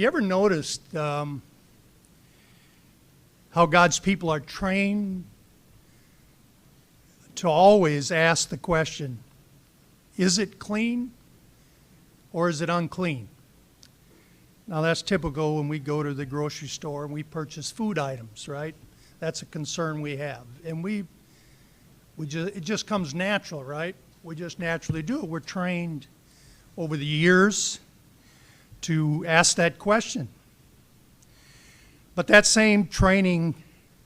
You ever noticed how God's people are trained to always ask the question, is it clean or is it unclean? Now that's typical when we go to the grocery store and we purchase food items, right? That's a concern we have. And it just comes natural, right? We just naturally do it. We're trained over the years to ask that question. But that same training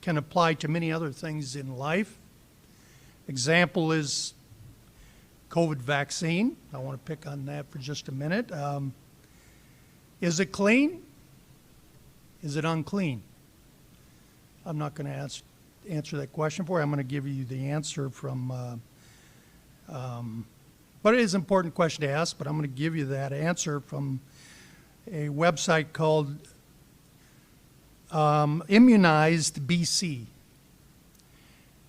can apply to many other things in life. Example is COVID vaccine. I want to pick on that for just a minute. Is it clean? Is it unclean? I'm not going to answer that question for you. I'm going to give you the answer from, but it is an important question to ask, but I'm going to give you that answer from a website called Immunized BC.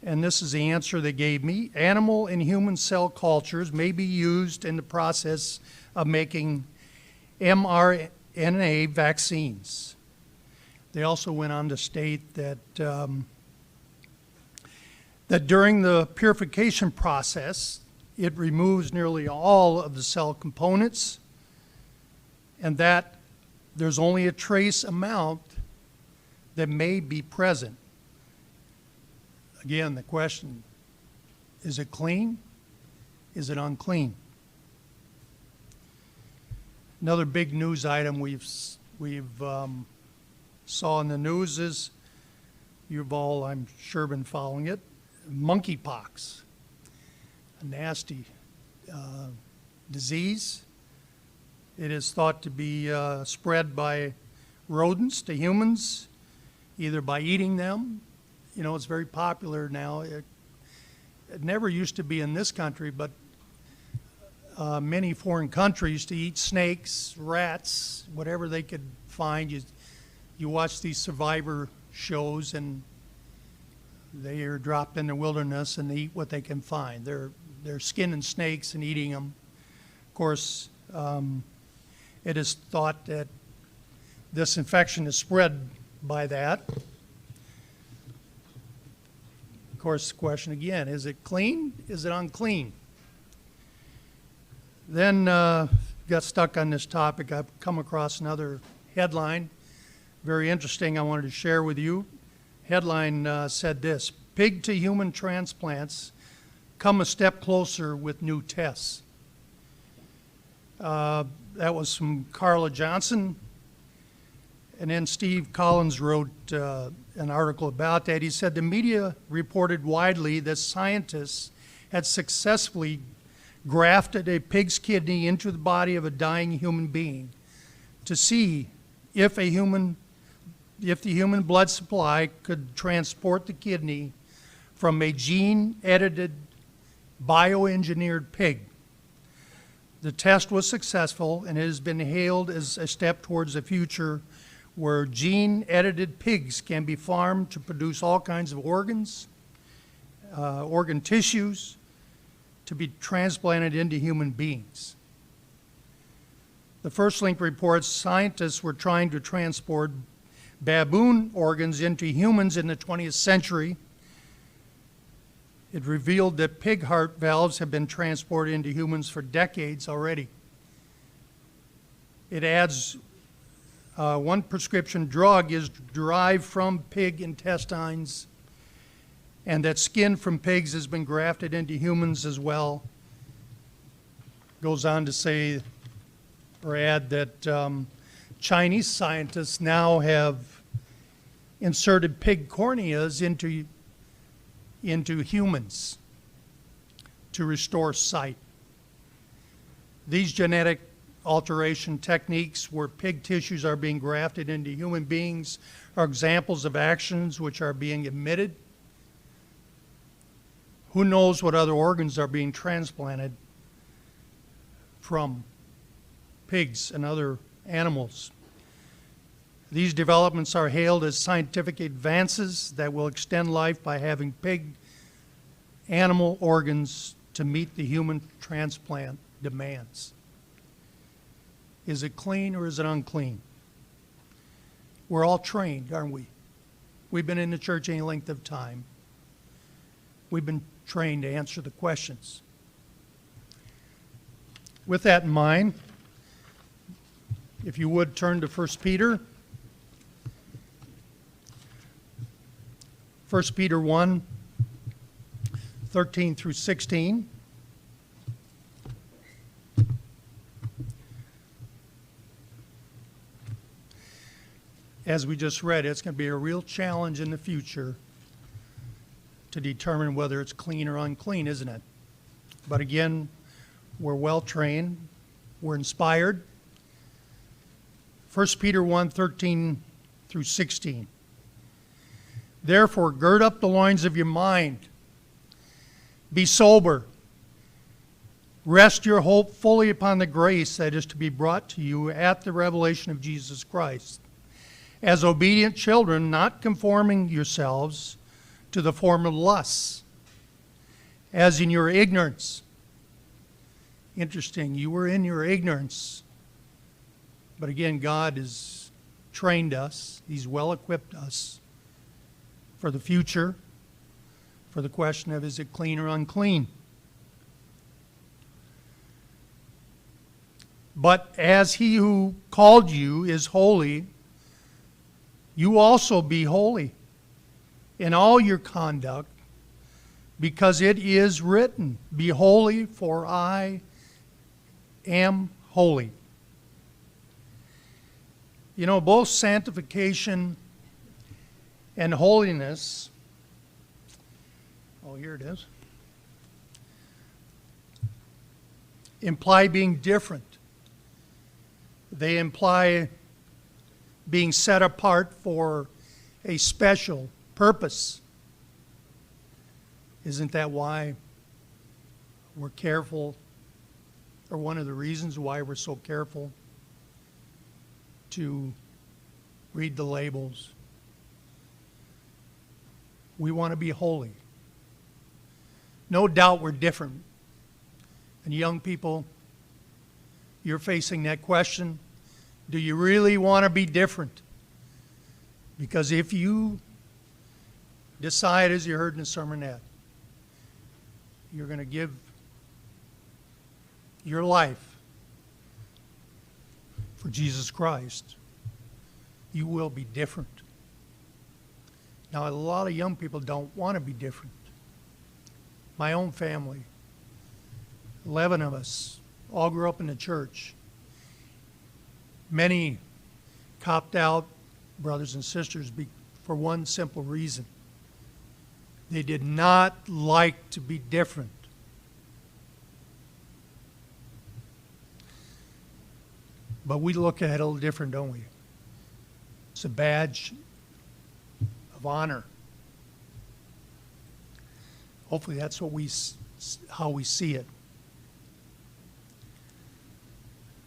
And this is the answer they gave me. Animal and human cell cultures may be used in the process of making mRNA vaccines. They also went on to state that that during the purification process, it removes nearly all of the cell components, and that there's only a trace amount that may be present. Again, the question, is it clean? Is it unclean? Another big news item we've saw in the news is, you've all, I'm sure, been following it, monkeypox, a nasty disease. It is thought to be spread by rodents to humans, either by eating them. You know, it's very popular now. It never used to be in this country, but many foreign countries to eat snakes, rats, whatever they could find. You watch these survivor shows, and they are dropped in the wilderness and they eat what they can find. They're skinning snakes and eating them. Of course, it is thought that this infection is spread by that. Of course, the question again, is it clean? Is it unclean? Then got stuck on this topic. I've come across another headline, very interesting, I wanted to share with you. Headline said this: pig to human transplants come a step closer with new tests. That was from Carla Johnson. And then Steve Collins wrote an article about that. He said the media reported widely that scientists had successfully grafted a pig's kidney into the body of a dying human being to see if the human blood supply could transport the kidney from a gene-edited, bioengineered pig. The test was successful, and it has been hailed as a step towards the future where gene-edited pigs can be farmed to produce all kinds of organs, organ tissues, to be transplanted into human beings. The First Link reports scientists were trying to transport baboon organs into humans in the 20th century. It revealed that pig heart valves have been transported into humans for decades already. It adds one prescription drug is derived from pig intestines, and that skin from pigs has been grafted into humans as well. Goes on to say or add that Chinese scientists now have inserted pig corneas into humans to restore sight. These genetic alteration techniques where pig tissues are being grafted into human beings are examples of actions which are being admitted. Who knows what other organs are being transplanted from pigs and other animals. These developments are hailed as scientific advances that will extend life by having pig animal organs to meet the human transplant demands. Is it clean or is it unclean? We're all trained, aren't we? We've been in the church any length of time. We've been trained to answer the questions. With that in mind, if you would turn to 1 Peter. 1 Peter 1, 13 through 16. As we just read, it's going to be a real challenge in the future to determine whether it's clean or unclean, isn't it? But again, we're well trained, we're inspired. 1 Peter 1, 13 through 16. Therefore, gird up the loins of your mind. Be sober. Rest your hope fully upon the grace that is to be brought to you at the revelation of Jesus Christ. As obedient children, not conforming yourselves to the former lusts, as in your ignorance. Interesting, you were in your ignorance. But again, God has trained us. He's well equipped us for the future, for the question of is it clean or unclean. But as he who called you is holy, you also be holy in all your conduct, because it is written, be holy, for I am holy. You know, both sanctification and holiness, oh, here it is, imply being different. They imply being set apart for a special purpose. Isn't that why we're careful, or one of the reasons why we're so careful to read the labels? We want to be holy. No doubt we're different. And young people, you're facing that question. Do you really want to be different? Because if you decide, as you heard in the sermonette, you're going to give your life for Jesus Christ, you will be different. Now, a lot of young people don't want to be different. My own family, 11 of us, all grew up in the church. Many copped out, brothers and sisters, for one simple reason. They did not like to be different. But we look at it a little different, don't we? It's a badge of honor. Hopefully that's how we see it.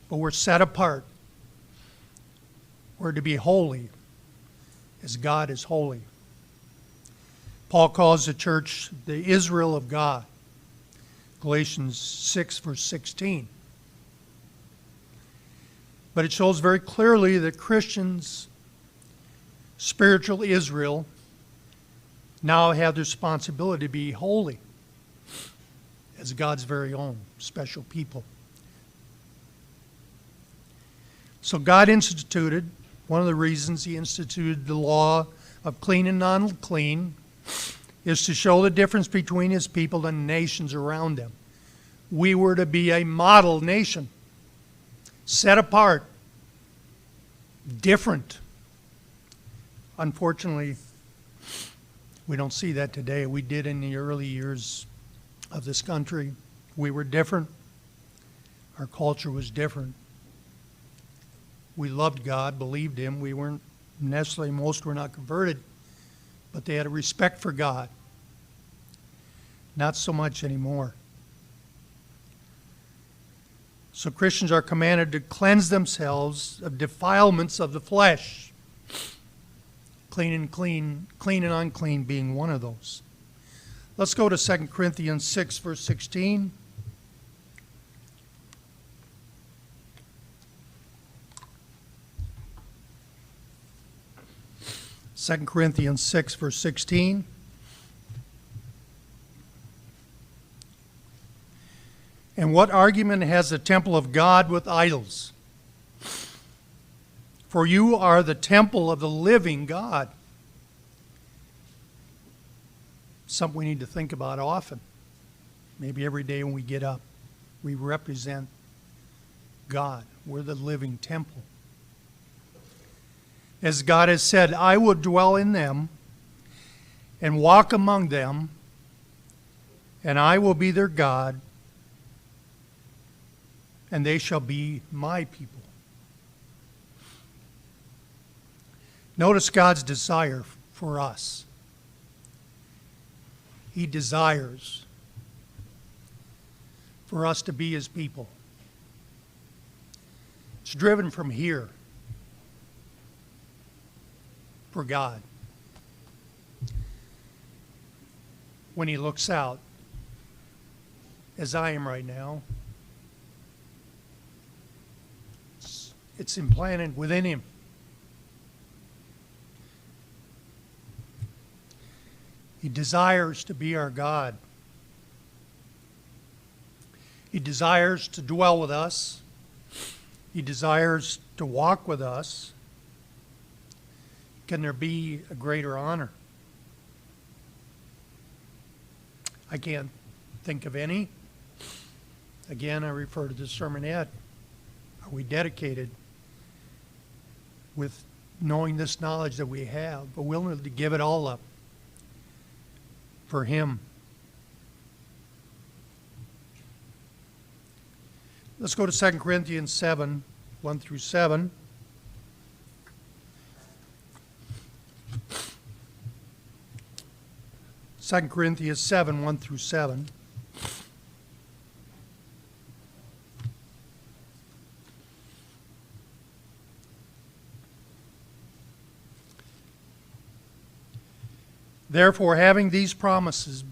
But we're set apart. We're to be holy as God is holy. Paul calls the church the Israel of God. Galatians 6, verse 16. But it shows very clearly that Christians, spiritual Israel, now have the responsibility to be holy as God's very own special people. So God instituted, one of the reasons he instituted the law of clean and unclean is to show the difference between his people and the nations around them. We were to be a model nation, set apart, different. Unfortunately, we don't see that today. We did in the early years of this country. We were different. Our culture was different. We loved God, believed him. We weren't necessarily, most were not converted, but they had a respect for God. Not so much anymore. So Christians are commanded to cleanse themselves of defilements of the flesh. Clean and unclean being one of those. Let's go to 2 Corinthians 6, verse 16. 2 Corinthians 6, verse 16. And what argument has the temple of God with idols? For you are the temple of the living God. Something we need to think about often. Maybe every day when we get up. We represent God. We're the living temple. As God has said, I will dwell in them and walk among them, and I will be their God, and they shall be my people. Notice God's desire for us. He desires for us to be his people. It's driven from here for God. When he looks out, as I am right now, it's implanted within him. He desires to be our God. He desires to dwell with us. He desires to walk with us. Can there be a greater honor? I can't think of any. Again, I refer to the sermonette. Are we dedicated with knowing this knowledge that we have, but willing to give it all up for him? Let's go to 2 Corinthians 7, 1 through 7. Second Corinthians 7, 1 through 7. Therefore, having these promises,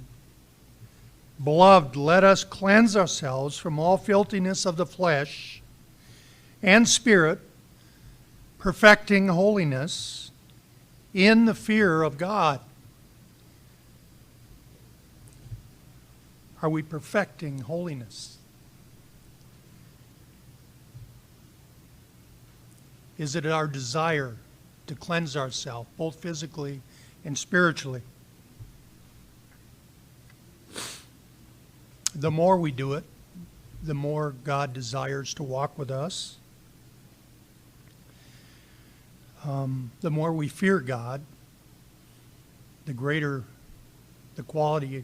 beloved, let us cleanse ourselves from all filthiness of the flesh and spirit, perfecting holiness in the fear of God. Are we perfecting holiness? Is it our desire to cleanse ourselves, both physically and spiritually? The more we do it, the more God desires to walk with us. The more we fear God, the greater the quality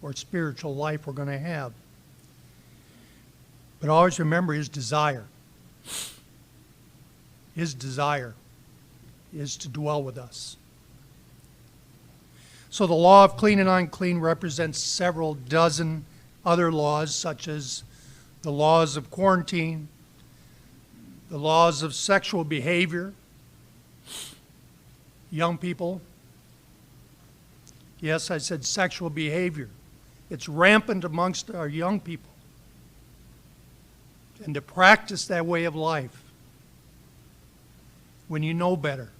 or spiritual life we're going to have. But always remember his desire. His desire is to dwell with us. So the law of clean and unclean represents several dozen other laws, such as the laws of quarantine, the laws of sexual behavior. Young people, yes, I said sexual behavior. It's rampant amongst our young people. And to practice that way of life when you know better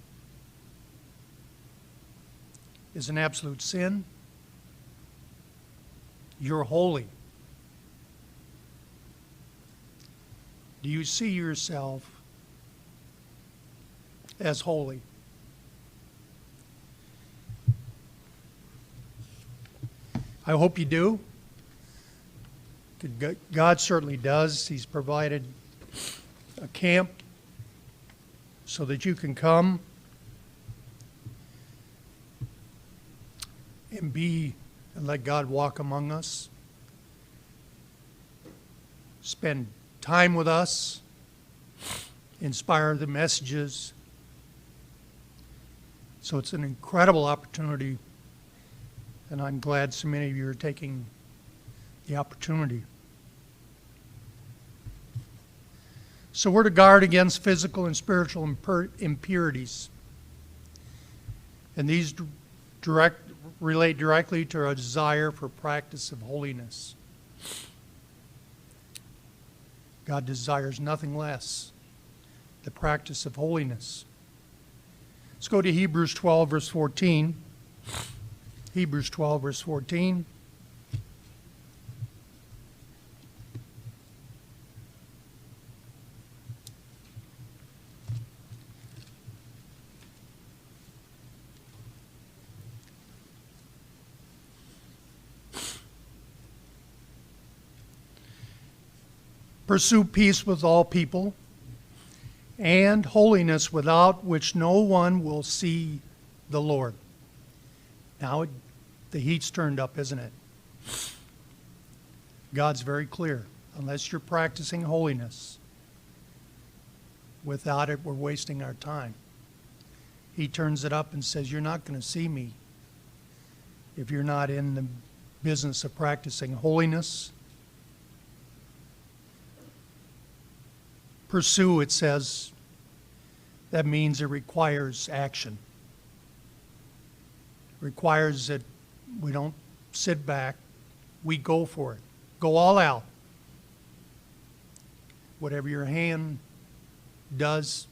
is an absolute sin. You're holy. Do you see yourself as holy? I hope you do. God certainly does. He's provided a camp so that you can come and be and let God walk among us. Spend time with us. Inspire the messages. So it's an incredible opportunity, and I'm glad so many of you are taking the opportunity. So we're to guard against physical and spiritual impurities. And these relate directly to our desire for practice of holiness. God desires nothing less, the practice of holiness. Let's go to Hebrews 12, verse 14. Hebrews 12, verse 14. Pursue peace with all people, and holiness, without which no one will see the Lord. Now the heat's turned up, isn't it? God's very clear. Unless you're practicing holiness, without it, we're wasting our time. He turns it up and says, you're not going to see me if you're not in the business of practicing holiness. Pursue, it says, that means it requires action. It requires that we don't sit back, we go for it. Go all out. Whatever your hand does,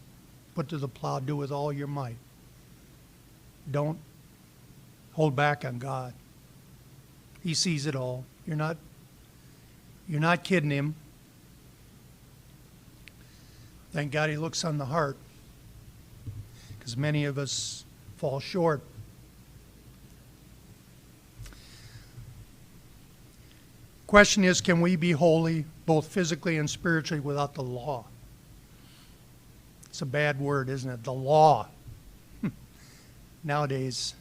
put to the plow, do with all your might. Don't hold back on God. He sees it all. You're not kidding him. Thank God he looks on the heart, because many of us fall short. Question is, can we be holy both physically and spiritually without the law? It's a bad word, isn't it? The law. Nowadays,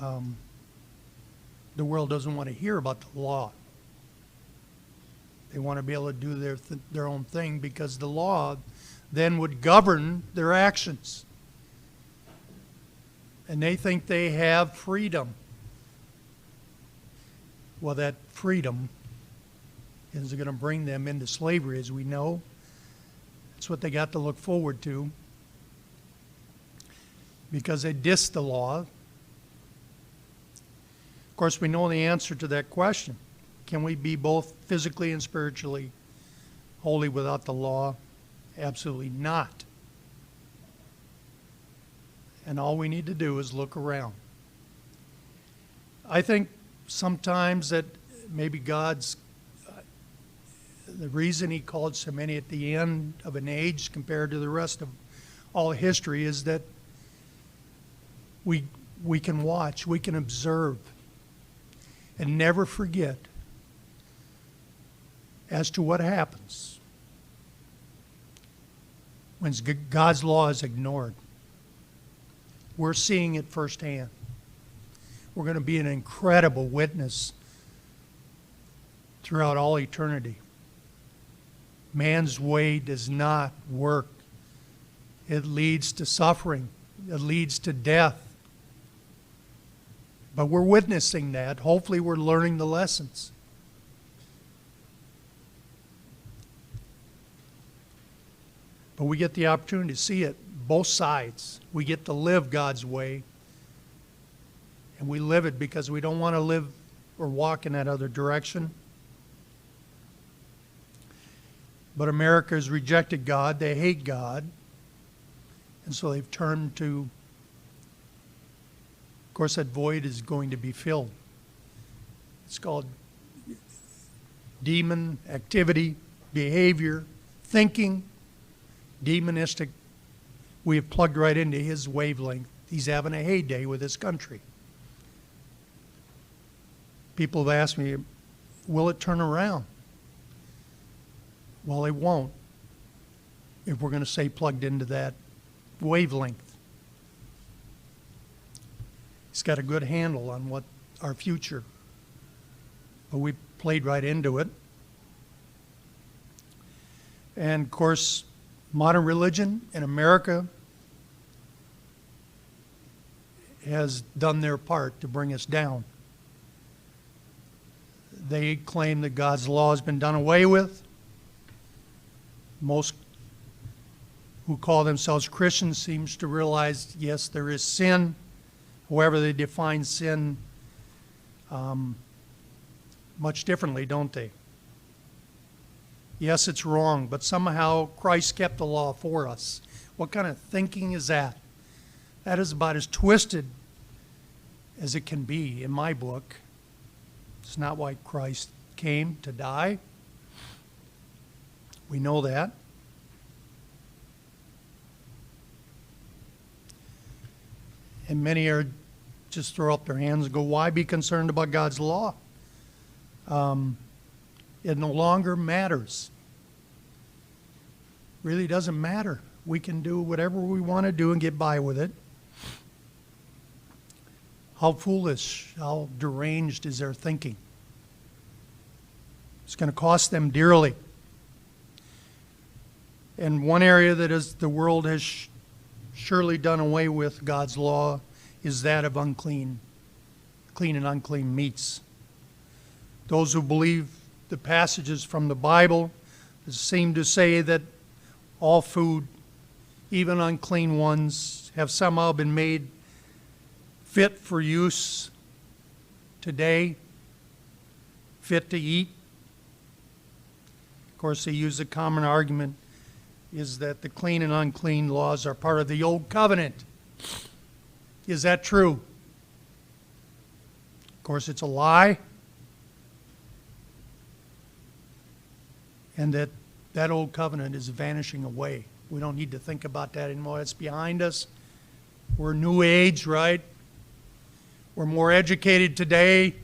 the world doesn't want to hear about the law. They want to be able to do their own thing, because the law then would govern their actions. And they think they have freedom. Well, that freedom is going to bring them into slavery, as we know. That's what they got to look forward to, because they diss the law. Of course, we know the answer to that question. Can we be both physically and spiritually holy without the law? Absolutely not. And all we need to do is look around. I think sometimes that maybe God's, the reason he called so many at the end of an age compared to the rest of all history is that we can watch, we can observe, and never forget as to what happens when God's law is ignored. We're seeing it firsthand. We're going to be an incredible witness throughout all eternity. Man's way does not work. It leads to suffering. It leads to death. But we're witnessing that. Hopefully we're learning the lessons. But we get the opportunity to see it, both sides. We get to live God's way. And we live it because we don't want to live or walk in that other direction. But America has rejected God. They hate God. And so they've turned to, of course, that void is going to be filled. It's called demon activity, behavior, thinking. Demonistic. We have plugged right into his wavelength. He's having a heyday with his country. People have asked me, will it turn around? Well, it won't, if we're going to stay plugged into that wavelength. He's got a good handle on what our future, but we played right into it. And of course, modern religion in America has done their part to bring us down. They claim that God's law has been done away with. Most who call themselves Christians seems to realize, yes, there is sin. However, they define sin much differently, don't they? Yes, it's wrong, but somehow Christ kept the law for us. What kind of thinking is that? That is about as twisted as it can be in my book. It's not why Christ came to die. We know that. And many are just throw up their hands and go, why be concerned about God's law? It no longer matters. Really doesn't matter. We can do whatever we want to do and get by with it. How foolish, how deranged is their thinking? It's going to cost them dearly. And one area that the world has surely done away with God's law is that of clean and unclean meats. Those who believe the passages from the Bible seem to say that all food, even unclean ones, have somehow been made fit for use today, fit to eat. Of course, they use the common argument is that the clean and unclean laws are part of the old covenant. Is that true? Of course, it's a lie. And that old covenant is vanishing away. We don't need to think about that anymore. It's behind us. We're new age, right? We're more educated today.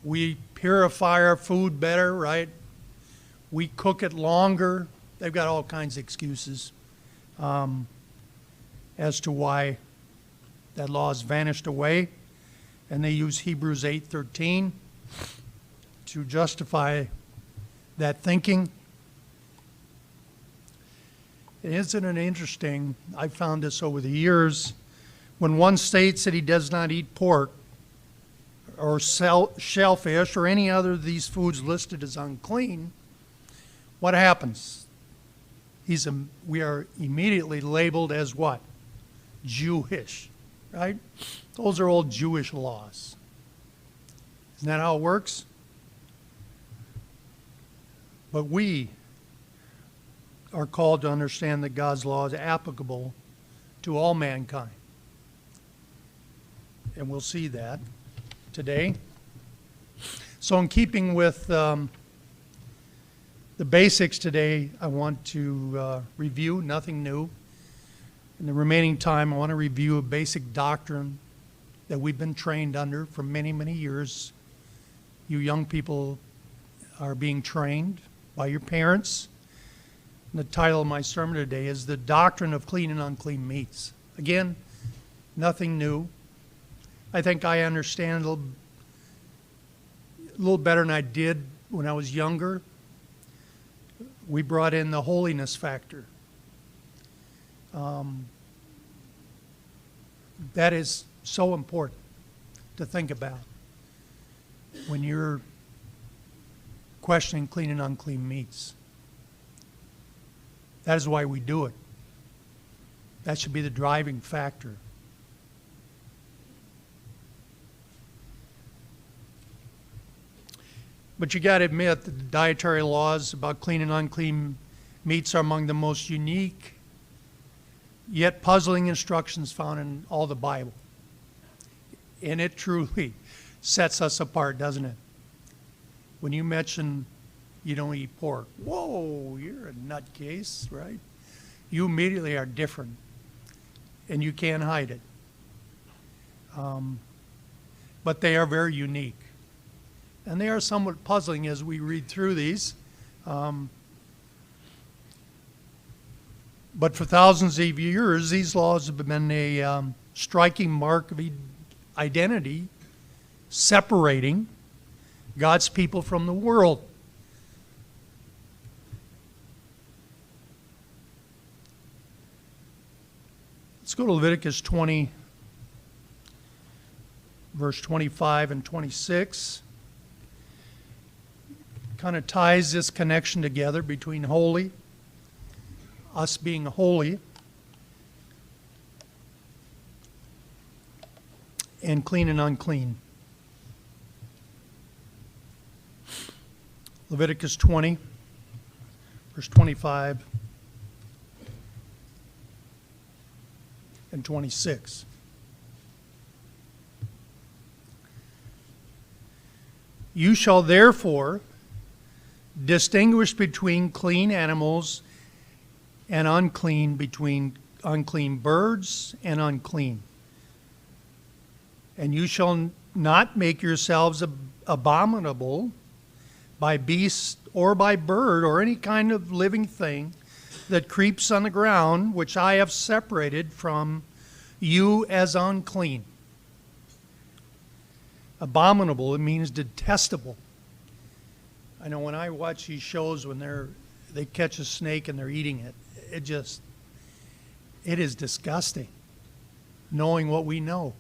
We purify our food better, right? We cook it longer. They've got all kinds of excuses as to why that law has vanished away. And they use Hebrews 8:13 to justify that thinking. Isn't it interesting? I found this over the years. When one states that he does not eat pork or shellfish or any other of these foods listed as unclean, what happens? We are immediately labeled as what? Jewish, right? Those are old Jewish laws. Isn't that how it works? But we are called to understand that God's law is applicable to all mankind. And we'll see that today. So in keeping with the basics today, I want to review, nothing new. In the remaining time, I want to review a basic doctrine that we've been trained under for many, many years. You young people are being trained by your parents. And the title of my sermon today is The Doctrine of Clean and Unclean Meats. Again, nothing new. I think I understand a little better than I did when I was younger. We brought in the holiness factor. That is so important to think about when you're questioning clean and unclean meats. That is why we do it. That should be the driving factor. But you got to admit that the dietary laws about clean and unclean meats are among the most unique yet puzzling instructions found in all the Bible. And it truly sets us apart, doesn't it? When you mention you don't eat pork, whoa, you're a nutcase, right? You immediately are different, and you can't hide it. But they are very unique. And they are somewhat puzzling as we read through these. But for thousands of years, these laws have been a striking mark of identity, separating God's people from the world. Let's go to Leviticus 20, verse 25 and 26. Kind of ties this connection together between holy, us being holy, and clean and unclean. Leviticus 20, verse 25. and 26. You shall therefore distinguish between clean animals and unclean, between unclean birds and unclean. And you shall not make yourselves abominable by beast or by bird or any kind of living thing that creeps on the ground, which I have separated from you as unclean. Abominable, it means detestable. I know when I watch these shows when they catch a snake and they're eating it, it is disgusting, knowing what we know.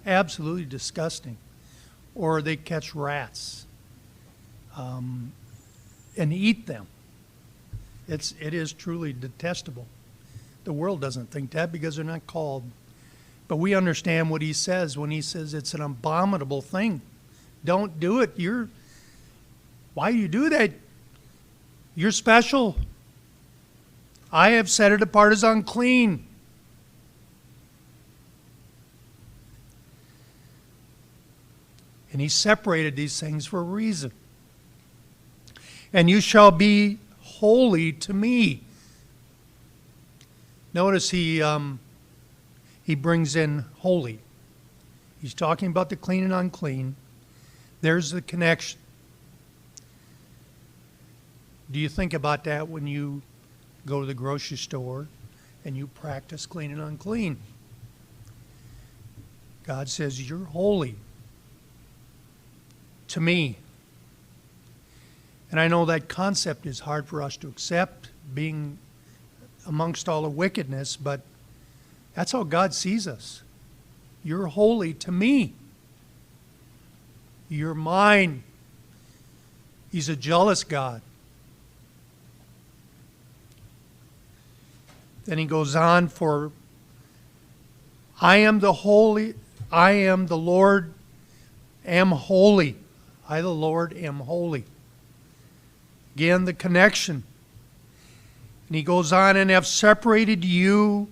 Absolutely disgusting. Or they catch rats and eat them. It is truly detestable. The world doesn't think that because they're not called. But we understand what he says when he says it's an abominable thing. Don't do it. Why do you do that? You're special. I have set it apart as unclean. And he separated these things for a reason. And you shall be holy to me. Notice he brings in holy. He's talking about the clean and unclean. There's the connection. Do you think about that when you go to the grocery store and you practice clean and unclean? God says, you're holy to me. And I know that concept is hard for us to accept, being amongst all the wickedness, but that's how God sees us. You're holy to me. You're mine. He's a jealous God. Then he goes on for, I am the Lord, am holy. I, the Lord, am holy. Again, the connection. And he goes on, and have separated you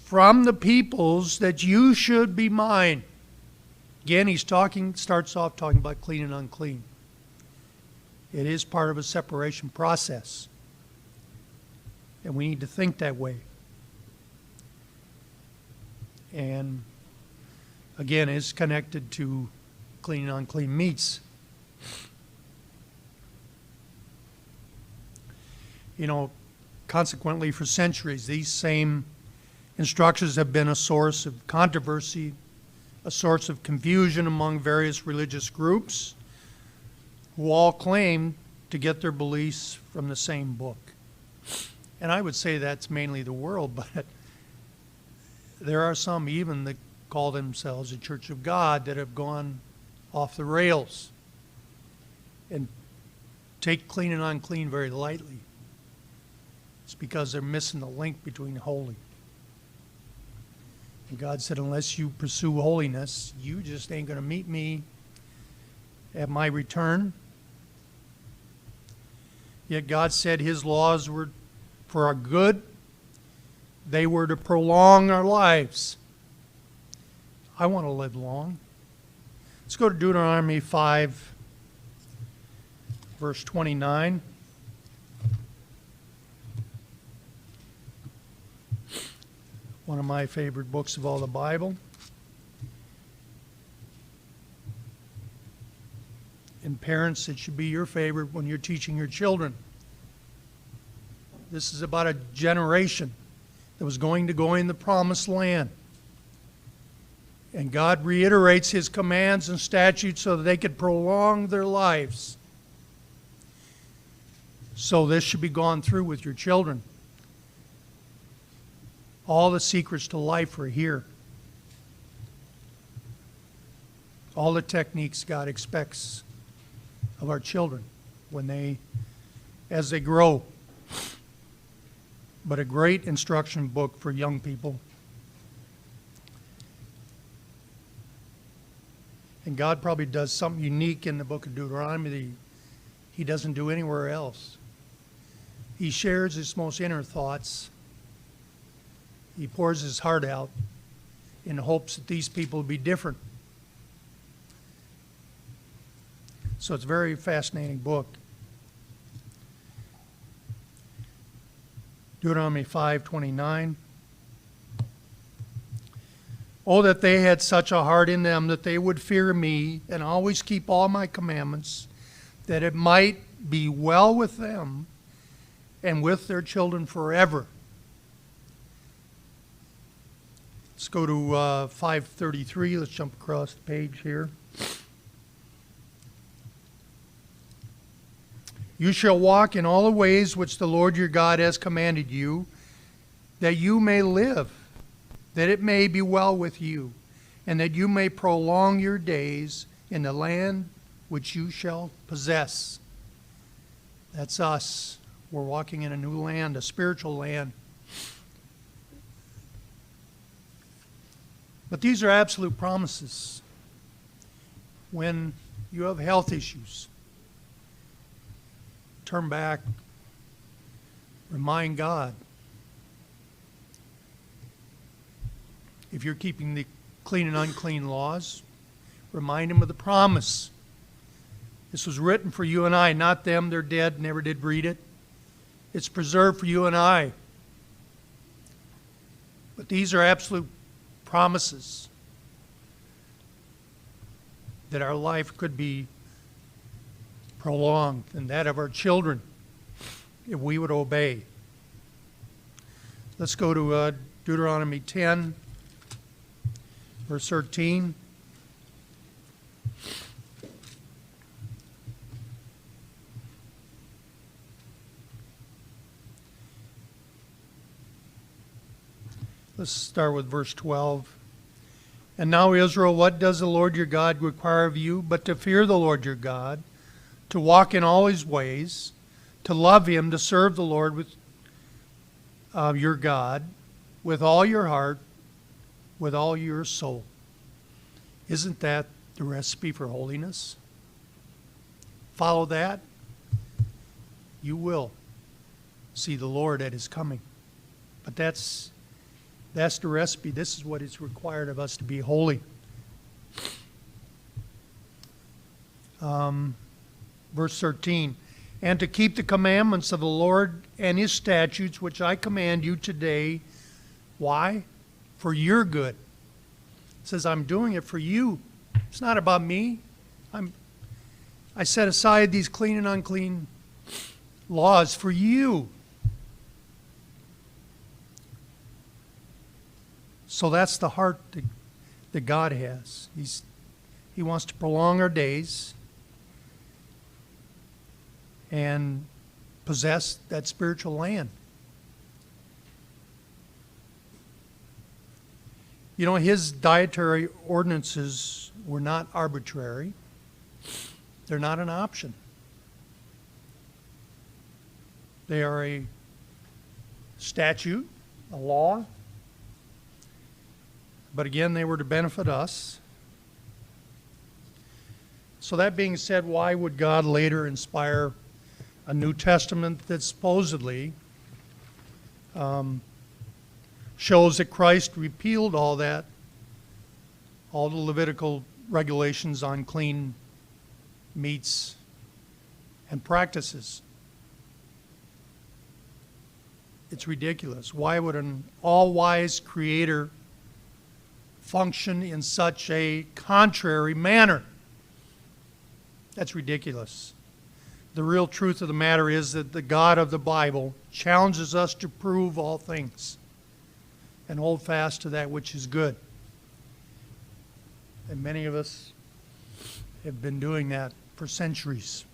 from the peoples that you should be mine. Again, starts off talking about clean and unclean. It is part of a separation process. And we need to think that way. And again, it's connected to clean and unclean meats. Consequently, for centuries, these same instructions have been a source of controversy, a source of confusion among various religious groups who all claim to get their beliefs from the same book. And I would say that's mainly the world, but there are some even that call themselves a Church of God that have gone off the rails and take clean and unclean very lightly. It's because they're missing the link between holy. And God said, unless you pursue holiness, you just ain't going to meet me at my return. Yet God said his laws were for our good. They were to prolong our lives. I want to live long. Let's go to Deuteronomy 5, verse 29. One of my favorite books of all the Bible. And parents, it should be your favorite when you're teaching your children. This is about a generation that was going to go in the promised land. And God reiterates his commands and statutes so that they could prolong their lives. So this should be gone through with your children. All the secrets to life are here. All the techniques God expects of our children as they grow. But a great instruction book for young people. And God probably does something unique in the book of Deuteronomy that he doesn't do anywhere else. He shares his most inner thoughts. He pours his heart out in hopes that these people will be different. So it's a very fascinating book. Deuteronomy 5:29. Oh, that they had such a heart in them that they would fear me and always keep all my commandments, that it might be well with them and with their children forever. Let's go to 5:33. Let's jump across the page here. You shall walk in all the ways which the Lord your God has commanded you, that you may live, that it may be well with you, and that you may prolong your days in the land which you shall possess. That's us. We're walking in a new land, a spiritual land. But these are absolute promises. When you have health issues, turn back, remind God. If you're keeping the clean and unclean laws, remind Him of the promise. This was written for you and I, not them. They're dead, never did read it. It's preserved for you and I. But these are absolute promises that our life could be prolonged and that of our children if we would obey. Let's go to Deuteronomy 10, verse 13. Let's start with verse 12. And now, Israel, what does the Lord your God require of you but to fear the Lord your God, to walk in all His ways, to love Him, to serve the Lord with your God with all your heart, with all your soul. Isn't that the recipe for holiness? Follow that. You will see the Lord at His coming. But that's the recipe. This is what is required of us to be holy. Verse 13, and to keep the commandments of the Lord and His statutes, which I command you today. Why? For your good. It says, I'm doing it for you. It's not about me. I set aside these clean and unclean laws for you. So that's the heart that God has. He wants to prolong our days and possess that spiritual land. You know, His dietary ordinances were not arbitrary. They're not an option. They are a statute, a law. But again, they were to benefit us. So that being said, why would God later inspire a New Testament that supposedly shows that Christ repealed all that, all the Levitical regulations on clean meats and practices? It's ridiculous. Why would an all-wise Creator function in such a contrary manner? That's ridiculous. The real truth of the matter is that the God of the Bible challenges us to prove all things and hold fast to that which is good. And many of us have been doing that for centuries.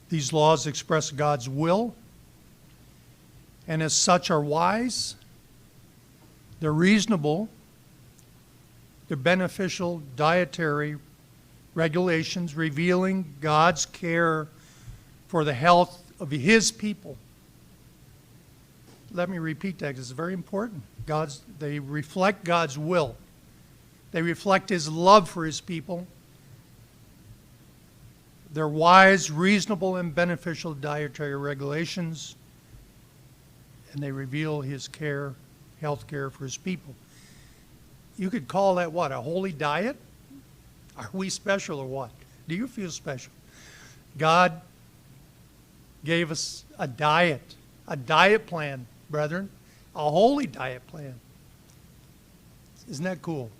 These laws express God's will, and as such are wise, they're reasonable, they're beneficial dietary regulations revealing God's care for the health of His people. Let me repeat that because it's very important. They reflect God's will. They reflect His love for His people. They're wise, reasonable, and beneficial dietary regulations, and they reveal his care, health care for his people. You could call that what, a holy diet? Are we special or what? Do you feel special? God gave us a diet plan, brethren, a holy diet plan. Isn't that cool?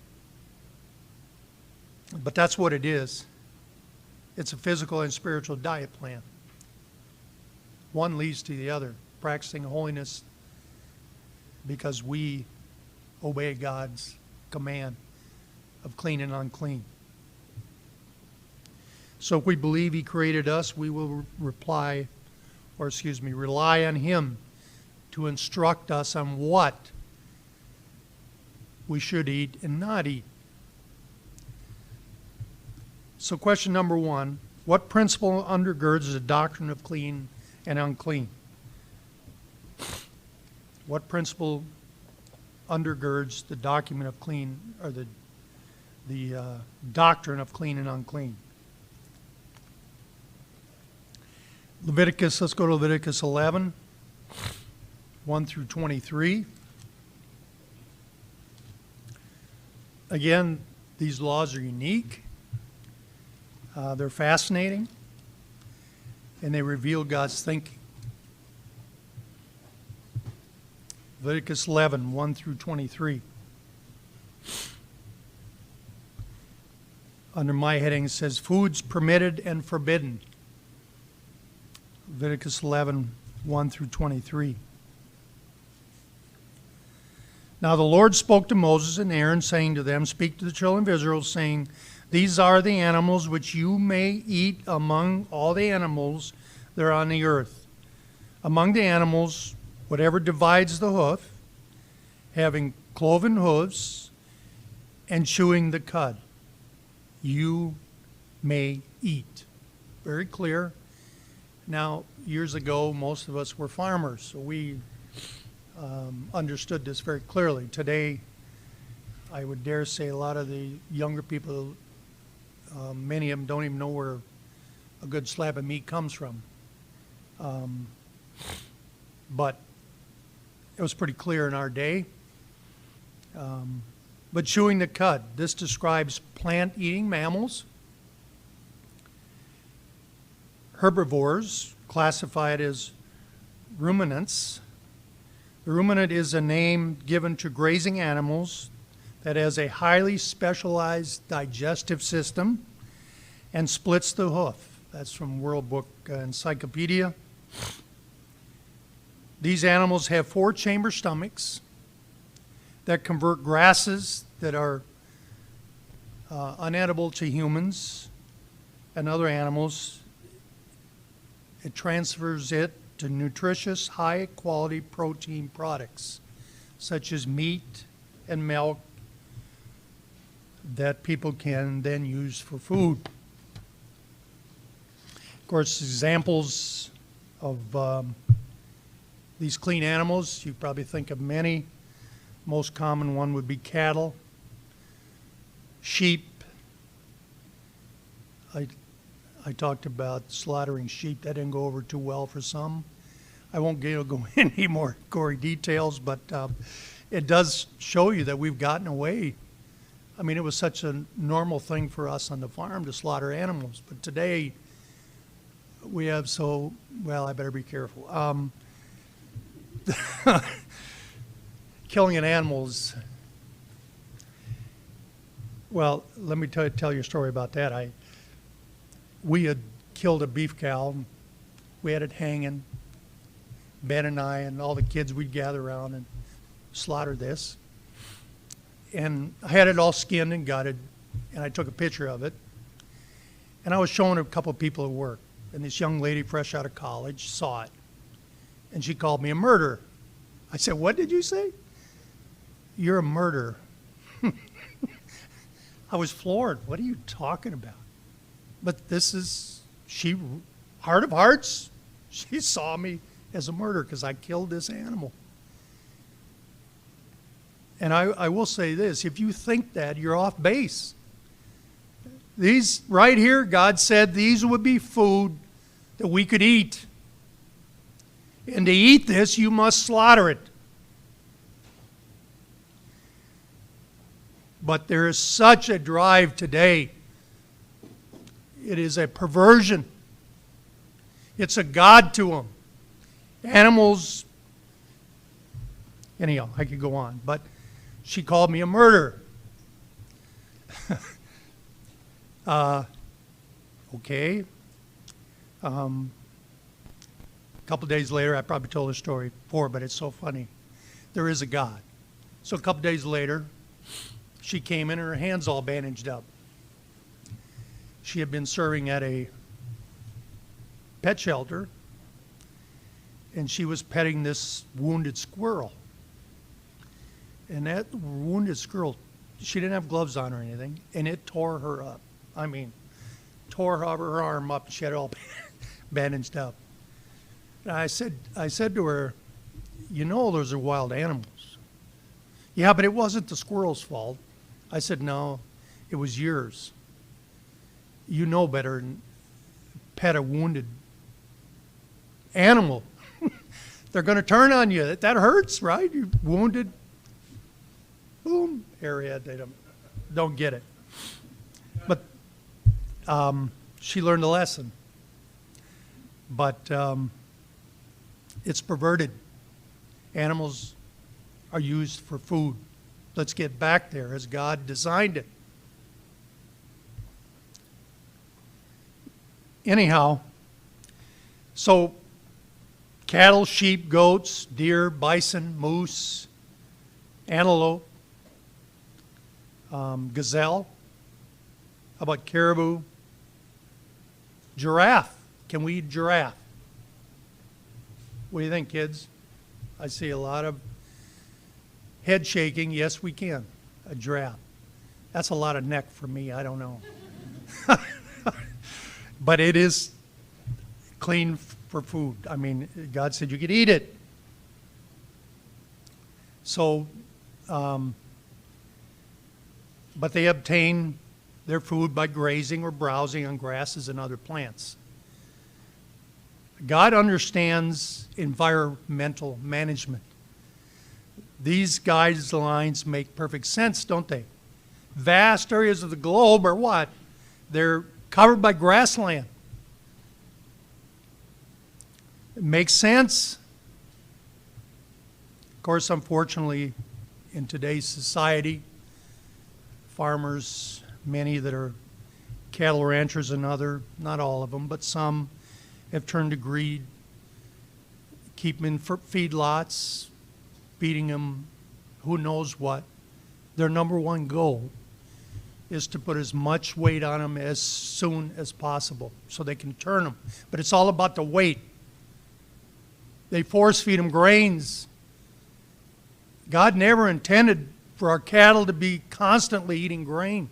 But that's what it is. It's a physical and spiritual diet plan. One leads to the other, practicing holiness because we obey God's command of clean and unclean. So if we believe he created us, we will rely on him to instruct us on what we should eat and not eat. So question number one, what principle undergirds the doctrine of clean and unclean? What principle undergirds the document of clean, or the doctrine of clean and unclean? Leviticus, let's go to Leviticus 11, 1 through 23. Again, these laws are unique. They're fascinating, and they reveal God's thinking. Leviticus 11, 1 through 23. Under my heading it says, foods permitted and forbidden. Leviticus 11, 1 through 23. Now the Lord spoke to Moses and Aaron, saying to them, speak to the children of Israel, saying, these are the animals which you may eat among all the animals that are on the earth. Among the animals, whatever divides the hoof, having cloven hooves, and chewing the cud, you may eat. Very clear. Now, years ago, most of us were farmers, so we understood this very clearly. Today, I would dare say a lot of the younger people, many of them don't even know where a good slab of meat comes from. But it was pretty clear in our day. But chewing the cud, this describes plant-eating mammals. Herbivores, classified as ruminants. The ruminant is a name given to grazing animals that has a highly specialized digestive system and splits the hoof. That's from World Book Encyclopedia. These animals have 4-chamber stomachs that convert grasses that are unedible to humans and other animals. It transfers it to nutritious, high-quality protein products, such as meat and milk, that people can then use for food. Of course, examples of these clean animals, you probably think of many. Most common one would be cattle, sheep. I talked about slaughtering sheep. That didn't go over too well for some. I won't go into any more gory details, but it does show you that we've gotten away. I mean, it was such a normal thing for us on the farm to slaughter animals, but today we have I better be careful. Killing an animal is, well, let me tell you a story about that. We had killed a beef cow. We had it hanging. Ben and I and all the kids, we'd gather around and slaughter this. And I had it all skinned and gutted, and I took a picture of it. And I was showing it a couple of people at work. And this young lady, fresh out of college, saw it. And she called me a murderer. I said, what did you say? You're a murderer. I was floored. What are you talking about? But this is, heart of hearts, she saw me as a murderer because I killed this animal. And I will say this, if you think that, you're off base. These right here, God said these would be food that we could eat. And to eat this, you must slaughter it. But there is such a drive today. It is a perversion. It's a god to them. Animals, anyhow, I could go on, but she called me a murderer. Okay. A couple days later, I probably told the story before, but it's so funny. There is a God. So a couple days later, she came in and her hands all bandaged up. She had been serving at a pet shelter, and she was petting this wounded squirrel. And that wounded squirrel, she didn't have gloves on or anything, and it tore her up. I mean, tore her arm up. She had it all bandaged up. And I said to her, you know those are wild animals. Yeah, but it wasn't the squirrel's fault. I said, no, it was yours. You know better than pet a wounded animal. They're going to turn on you. That hurts, right? You're wounded. Boom, airhead. They don't get it. But she learned a lesson. But it's perverted. Animals are used for food. Let's get back there as God designed it. Anyhow, so cattle, sheep, goats, deer, bison, moose, antelope, gazelle. How about caribou? Giraffe. Can we eat giraffe? What do you think, kids? I see a lot of head shaking. Yes, we can. A giraffe. That's a lot of neck for me. I don't know. But it is clean for food. I mean, God said you could eat it. So, but they obtain their food by grazing or browsing on grasses and other plants. God understands environmental management. These guidelines make perfect sense, don't they? Vast areas of the globe are what? They're covered by grassland. It makes sense. Of course, unfortunately, in today's society, farmers, many that are cattle ranchers and other, not all of them, but some have turned to greed, keep them in feedlots, feeding them who knows what. Their number one goal is to put as much weight on them as soon as possible so they can turn them. But it's all about the weight. They force feed them grains. God never intended for our cattle to be constantly eating grain.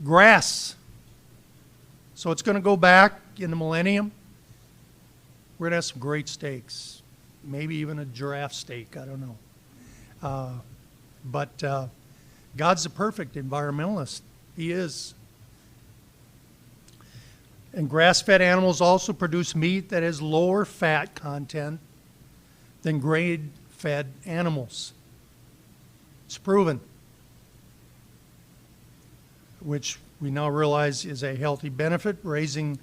Grass. So it's going to go back in the millennium. We're going to have some great steaks. Maybe even a giraffe steak. I don't know. But God's a perfect environmentalist. He is. And grass-fed animals also produce meat that has lower fat content than grain-fed animals. It's proven. Which we now realize is a healthy benefit. Raising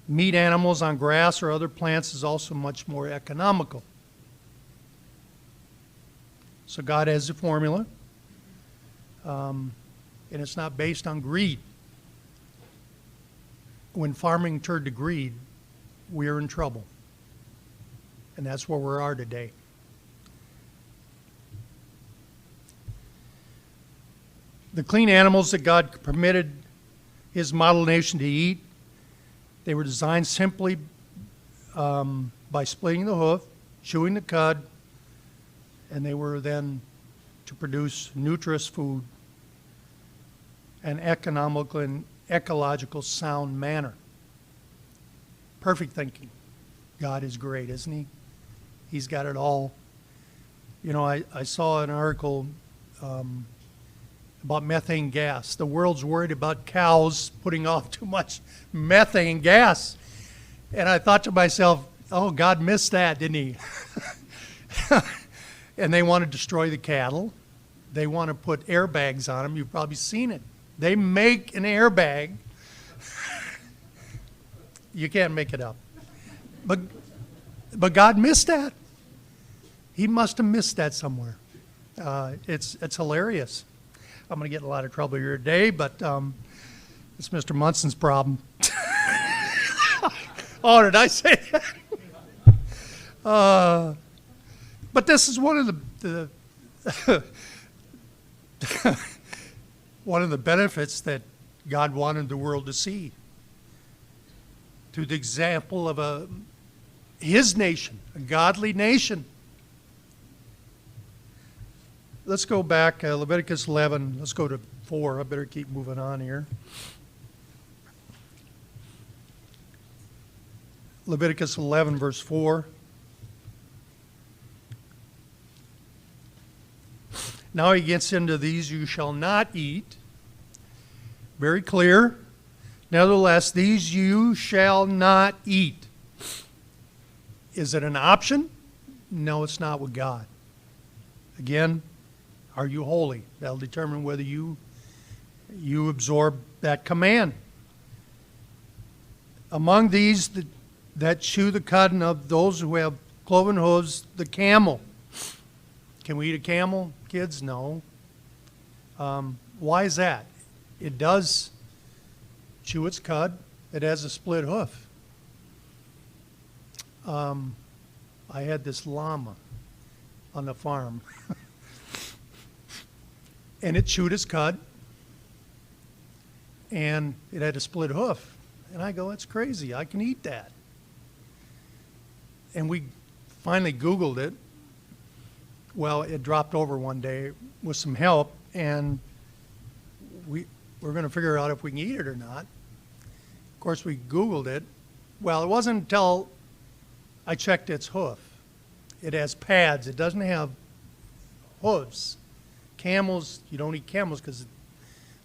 meat animals on grass or other plants is also much more economical. So God has a formula. And it's not based on greed. When farming turned to greed, we are in trouble. And that's where we are today. The clean animals that God permitted His model nation to eat, they were designed simply by splitting the hoof, chewing the cud, and they were then to produce nutritious food and economical and ecological sound manner. Perfect thinking. God is great, isn't He? He's got it all. You know, I saw an article about methane gas. The world's worried about cows putting off too much methane gas. And I thought to myself, oh, God missed that, didn't he? And they want to destroy the cattle. They want to put airbags on them. You've probably seen it. They make an airbag. You can't make it up. But God missed that. He must have missed that somewhere. It's hilarious. I'm going to get in a lot of trouble here today, but it's Mr. Munson's problem. Oh, did I say that? But this is one of the one of the benefits that God wanted the world to see. Through the example of His nation, a godly nation. Let's go back, Leviticus 11. Let's go to 4. I better keep moving on here. Leviticus 11, verse 4. Now he gets into these you shall not eat. Very clear. Nevertheless, these you shall not eat. Is it an option? No, it's not with God. Again, are you holy? That'll determine whether you absorb that command. Among these that chew the cud of those who have cloven hooves, the camel. Can we eat a camel, kids? No. Why is that? It does chew its cud. It has a split hoof. I had this llama on the farm. And it chewed its cud. And it had a split hoof. And I go, that's crazy. I can eat that. And we finally Googled it. Well, it dropped over one day with some help, and we're going to figure out if we can eat it or not. Of course, we Googled it. Well, it wasn't until I checked its hoof. It has pads. It doesn't have hooves. Camels, you don't eat camels because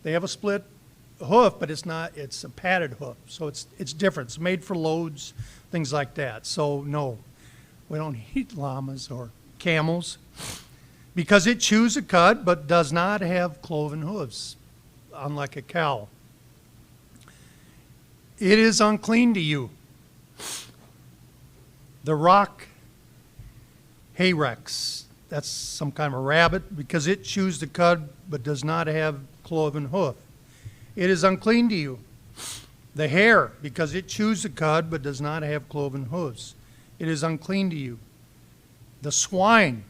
they have a split hoof, but it's a padded hoof. So it's different. It's made for loads, things like that. So no, we don't eat llamas or camels because it chews a cud but does not have cloven hooves, unlike a cow. It is unclean to you. The rock hayrex, that's some kind of a rabbit, because it chews the cud but does not have cloven hoof. It is unclean to you. The hare, because it chews the cud but does not have cloven hooves. It is unclean to you. The swine,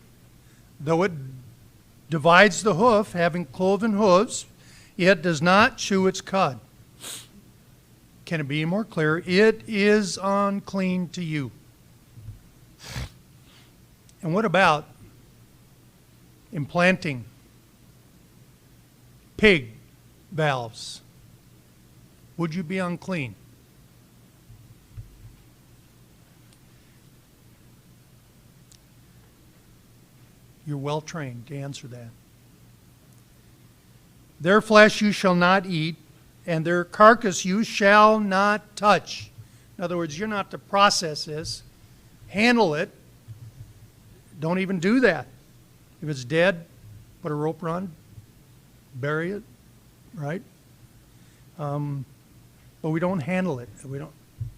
though it divides the hoof, having cloven hooves, yet does not chew its cud. Can it be more clear? It is unclean to you. And what about implanting pig valves? Would you be unclean? You're well trained to answer that. Their flesh you shall not eat, and their carcass you shall not touch. In other words, you're not to process this, handle it. Don't even do that. If it's dead, put a rope around, bury it, right? But we don't handle it. We don't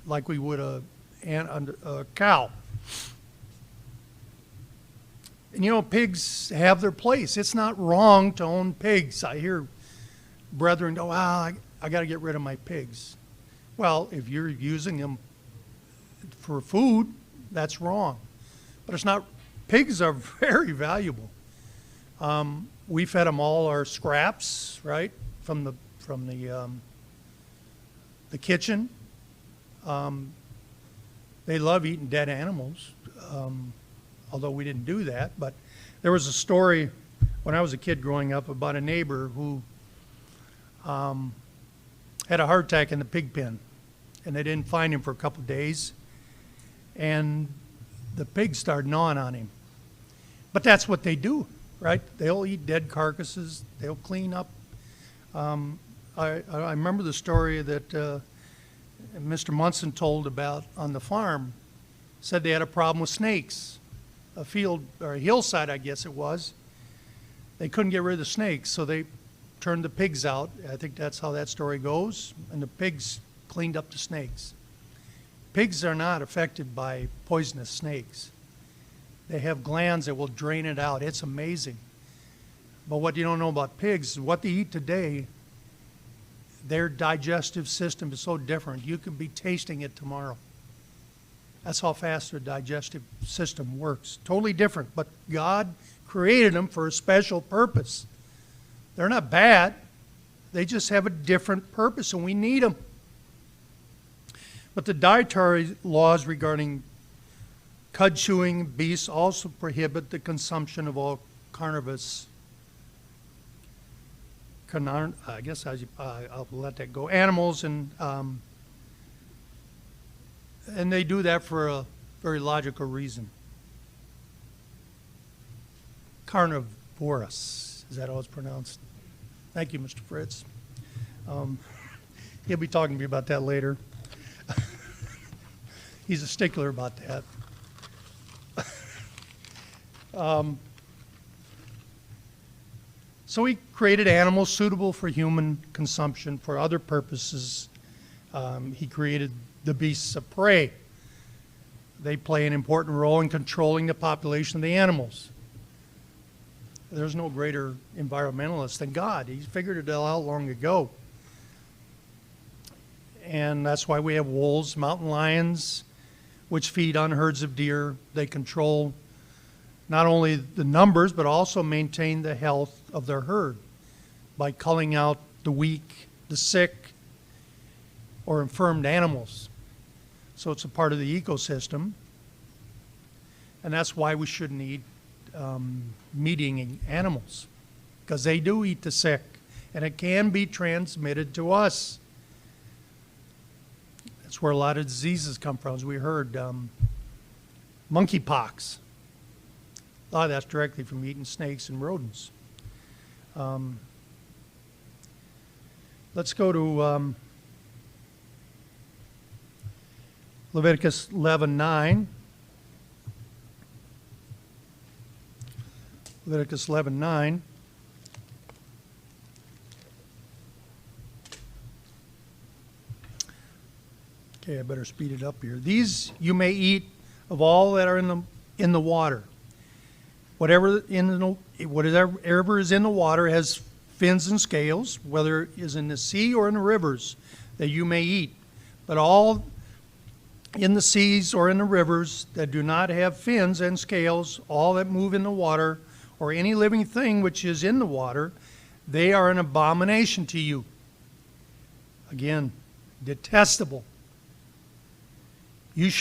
like we would a cow. And you know, pigs have their place. It's not wrong to own pigs. I hear brethren go, I got to get rid of my pigs. Well, if you're using them for food, that's wrong. But it's not. Pigs are very valuable. We fed them all our scraps, right, from the kitchen. They love eating dead animals. Although we didn't do that. But there was a story when I was a kid growing up about a neighbor who had a heart attack in the pig pen, and they didn't find him for a couple of days, and the pigs started gnawing on him. But that's what they do, right? They'll eat dead carcasses. They'll clean up I remember the story that Mr. Munson told about on the farm. Said they had a problem with snakes. A field, or a hillside, I guess it was. They couldn't get rid of the snakes, so they turned the pigs out. I think that's how that story goes. And the pigs cleaned up the snakes. Pigs are not affected by poisonous snakes. They have glands that will drain it out. It's amazing. But what you don't know about pigs is what they eat today, their digestive system is so different. You could be tasting it tomorrow. That's how fast their digestive system works. Totally different. But God created them for a special purpose. They're not bad. They just have a different purpose, and we need them. But the dietary laws regarding cud-chewing beasts also prohibit the consumption of all carnivorous, I guess I'll let that go, animals, and they do that for a very logical reason. Carnivorous, is that how it's pronounced? Thank you, Mr. Fritz. He'll be talking to me about that later. He's a stickler about that. So he created animals suitable for human consumption for other purposes. He created the beasts of prey. They play an important role in controlling the population of the animals. There's no greater environmentalist than God. He figured it out long ago. And that's why we have wolves, mountain lions, which feed on herds of deer. They control not only the numbers, but also maintain the health of their herd by culling out the weak, the sick, or infirmed animals. So it's a part of the ecosystem. And that's why we shouldn't eat meat-eating animals, because they do eat the sick, and it can be transmitted to us. That's where a lot of diseases come from. As we heard, monkeypox. A lot of that's directly from eating snakes and rodents. Let's go to Leviticus 11:9. Leviticus 11:9. Okay, I better speed it up here. These you may eat of all that are in the water. Whatever is in the water has fins and scales, whether it is in the sea or in the rivers, that you may eat. But all in the seas or in the rivers that do not have fins and scales, all that move in the water, or any living thing which is in the water, they are an abomination to you. Again, detestable. They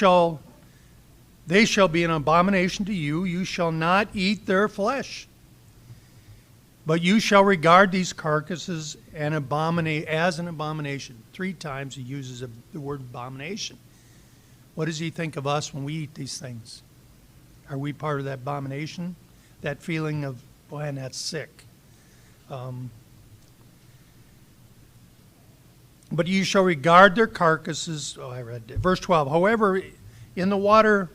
shall be an abomination to you. You shall not eat their flesh. But you shall regard these carcasses as an abomination. 3 times he uses the word abomination. What does he think of us when we eat these things? Are we part of that abomination? That feeling of, boy, and that's sick. But you shall regard their carcasses. Oh, I read it. Verse 12. However, in the water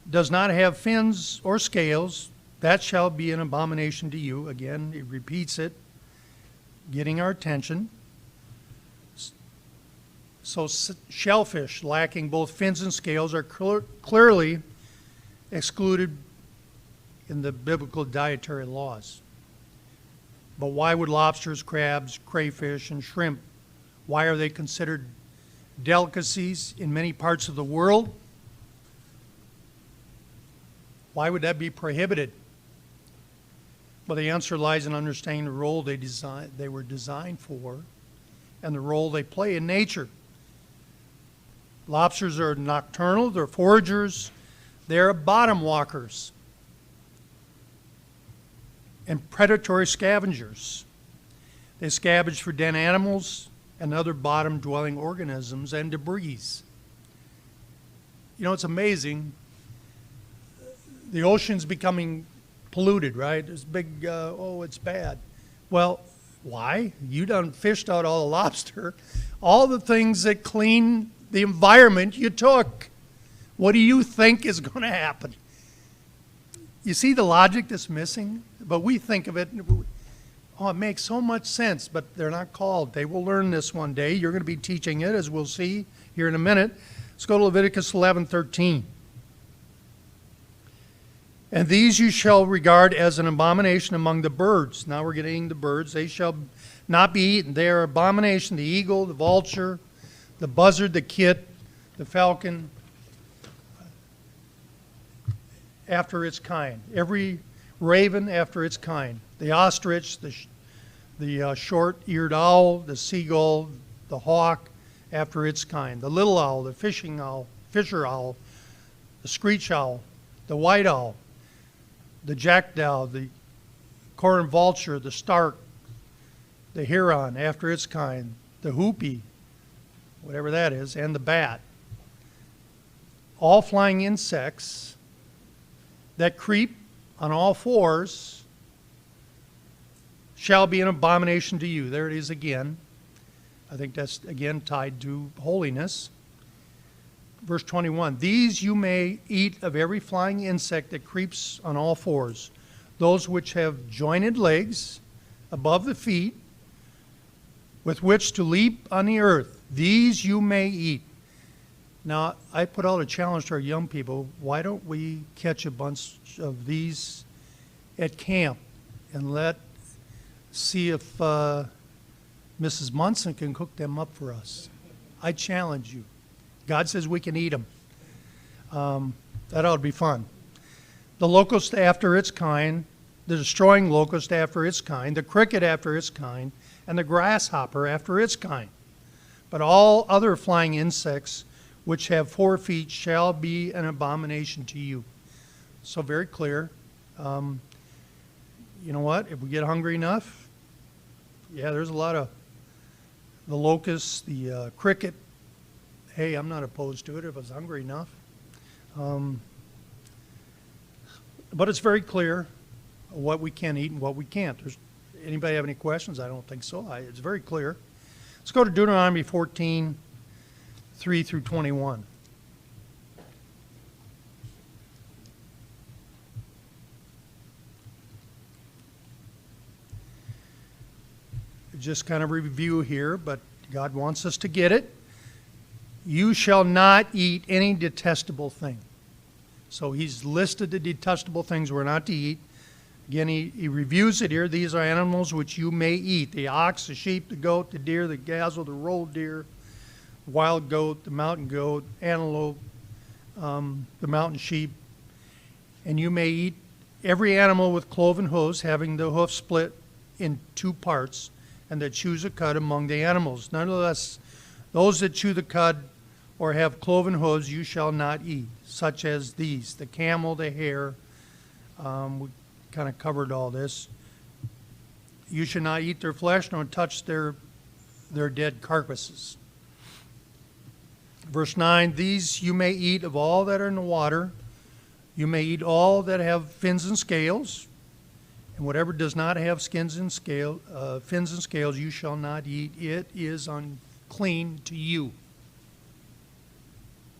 does not have fins or scales, that shall be an abomination to you. Again, it repeats it, getting our attention. So shellfish lacking both fins and scales are clearly excluded in the biblical dietary laws. But why would lobsters, crabs, crayfish, and shrimp, why are they considered delicacies in many parts of the world? Why would that be prohibited? Well, the answer lies in understanding the role they were designed for and the role they play in nature. Lobsters are nocturnal, they're foragers, they're bottom walkers and predatory scavengers. They scavenge for dead animals and other bottom-dwelling organisms and debris. You know, it's amazing. The ocean's becoming polluted, right? There's big, it's bad. Well, Why? You done fished out all the lobster. All the things that clean the environment you took. What do you think is going to happen? You see the logic that's missing? But we think of it, oh, it makes so much sense, but they're not called. They will learn this one day. You're going to be teaching it, as we'll see here in a minute. Let's go to Leviticus 11:13. And these you shall regard as an abomination among the birds. Now we're getting the birds. They shall not be eaten. They are abomination. The eagle, the vulture, the buzzard, the kit, the falcon, after its kind. Every raven after its kind. The ostrich, the short-eared owl, the seagull, the hawk after its kind. The little owl, the fisher owl, the screech owl, the white owl, the jackdaw, the corn vulture, the stark, the heron after its kind, the hoopie, whatever that is, and the bat. All flying insects that creep on all fours shall be an abomination to you. There it is again. I think that's again tied to holiness. Verse 21, these you may eat of every flying insect that creeps on all fours, those which have jointed legs above the feet, with which to leap on the earth. These you may eat. Now, I put out a challenge to our young people. Why don't we catch a bunch of these at camp and see if Mrs. Munson can cook them up for us? I challenge you. God says we can eat them. That ought to be fun. The locust after its kind, the destroying locust after its kind, the cricket after its kind, and the grasshopper after its kind. But all other flying insects which have 4 feet shall be an abomination to you. So very clear. You know what? If we get hungry enough, yeah, there's a lot of the locust, the cricket. Hey, I'm not opposed to it if I was hungry enough. But it's very clear what we can eat and what we can't. Anybody have any questions? I don't think so. It's very clear. Let's go to Deuteronomy 14, 3 through 21. Just kind of review here, but God wants us to get it. You shall not eat any detestable thing. So he's listed the detestable things we're not to eat. Again, he reviews it here. These are animals which you may eat. The ox, the sheep, the goat, the deer, the gazelle, the rolled deer, wild goat, the mountain goat, antelope, the mountain sheep. And you may eat every animal with cloven hooves, having the hoof split in 2 parts, and that chews a cud among the animals. Nonetheless, those that chew the cud or have cloven hooves you shall not eat, such as these, the camel, the hare. We kind of covered all this. You should not eat their flesh nor touch their dead carcasses. Verse 9, these you may eat of all that are in the water. You may eat all that have fins and scales, and whatever does not have fins and scales you shall not eat. It is unclean to you.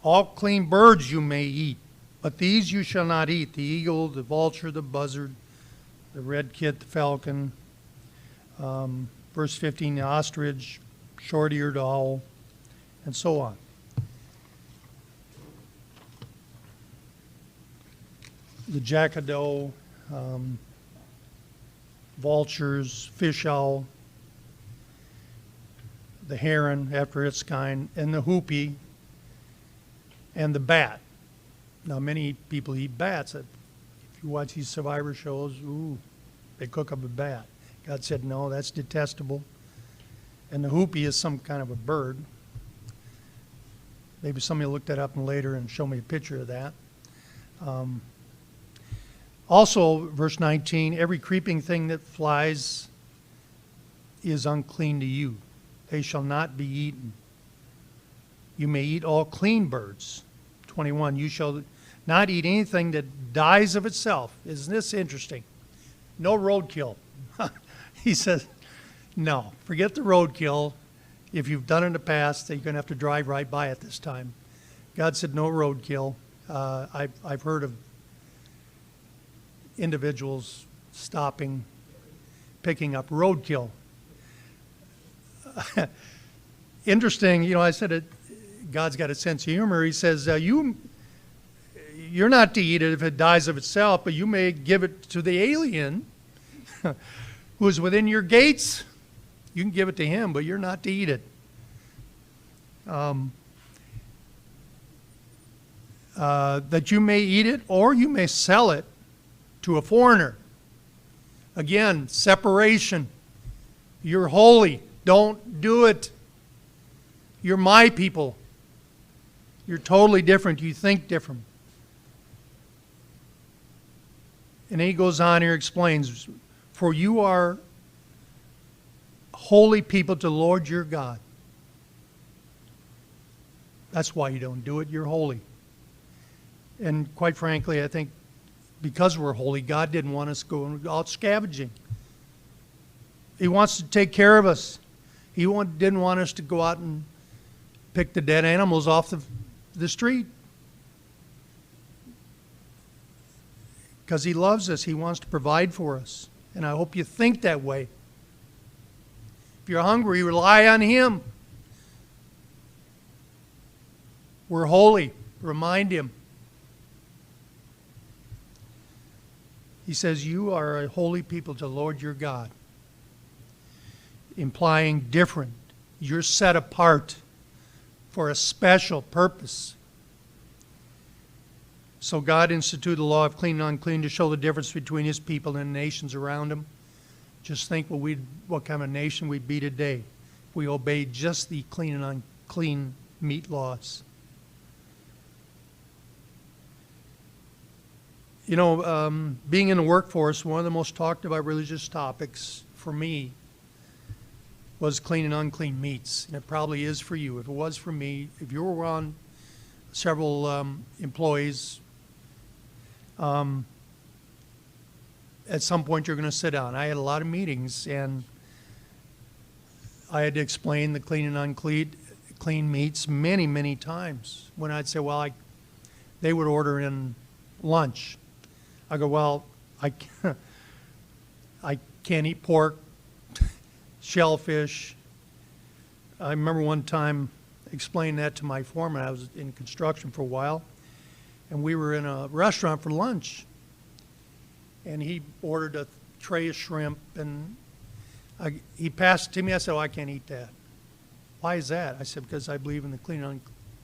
All clean birds you may eat, but these you shall not eat: the eagle, the vulture, the buzzard, the red kit, the falcon. Verse 15, the ostrich, short-eared owl, and so on. The jackdaw, vultures, fish owl, the heron after its kind, and the hoopie, and the bat. Now, many people eat bats. If you watch these survivor shows, they cook up a bat. God said, no, that's detestable. And the hoopie is some kind of a bird. Maybe somebody will look that up later and show me a picture of that. Also, verse 19, every creeping thing that flies is unclean to you. They shall not be eaten. You may eat all clean birds. 21, you shall not eat anything that dies of itself. Isn't this interesting? No roadkill. He says, No, forget the roadkill. If you've done it in the past, you're going to have to drive right by it this time. God said no roadkill. I've heard of individuals stopping, picking up roadkill. Interesting, I said it, God's got a sense of humor. He says, you're not to eat it if it dies of itself, but you may give it to the alien who is within your gates. You can give it to him, but you're not to eat it. That you may eat it, or you may sell it to a foreigner. Again, separation. You're holy. Don't do it. You're my people. You're totally different. You think different. And then he goes on here, explains, for you are holy people to the Lord your God. That's why you don't do it. You're holy. And quite frankly, I think because we're holy, God didn't want us going out scavenging. He wants to take care of us. He didn't want us to go out and pick the dead animals off the street. Because he loves us. He wants to provide for us. And I hope you think that way. If you're hungry, rely on him. We're holy. Remind him. He says, you are a holy people to the Lord your God. Implying different. You're set apart for a special purpose. So God instituted the law of clean and unclean to show the difference between his people and the nations around him. Just think what kind of nation we'd be today if we obeyed just the clean and unclean meat laws. Being in the workforce, one of the most talked about religious topics for me was clean and unclean meats. And it probably is for you. If it was for me, if you were around several employees, at some point you're going to sit down. I had a lot of meetings, and I had to explain the clean and unclean meats many, many times. When I'd say, they would order in lunch. I go, I can't eat pork, shellfish. I remember one time explaining that to my foreman. I was in construction for a while, and we were in a restaurant for lunch. And he ordered a tray of shrimp, and he passed it to me. I said, I can't eat that. Why is that? I said, because I believe in the clean and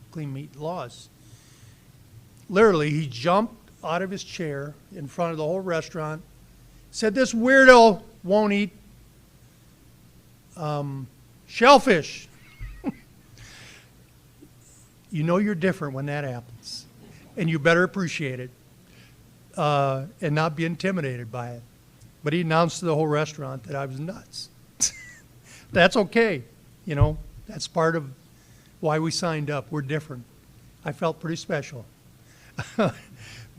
unclean meat laws. Literally, he jumped out of his chair in front of the whole restaurant, said, this weirdo won't eat shellfish. You're different when that happens, and you better appreciate it. And not be intimidated by it. But he announced to the whole restaurant that I was nuts. That's okay. That's part of why we signed up. We're different. I felt pretty special.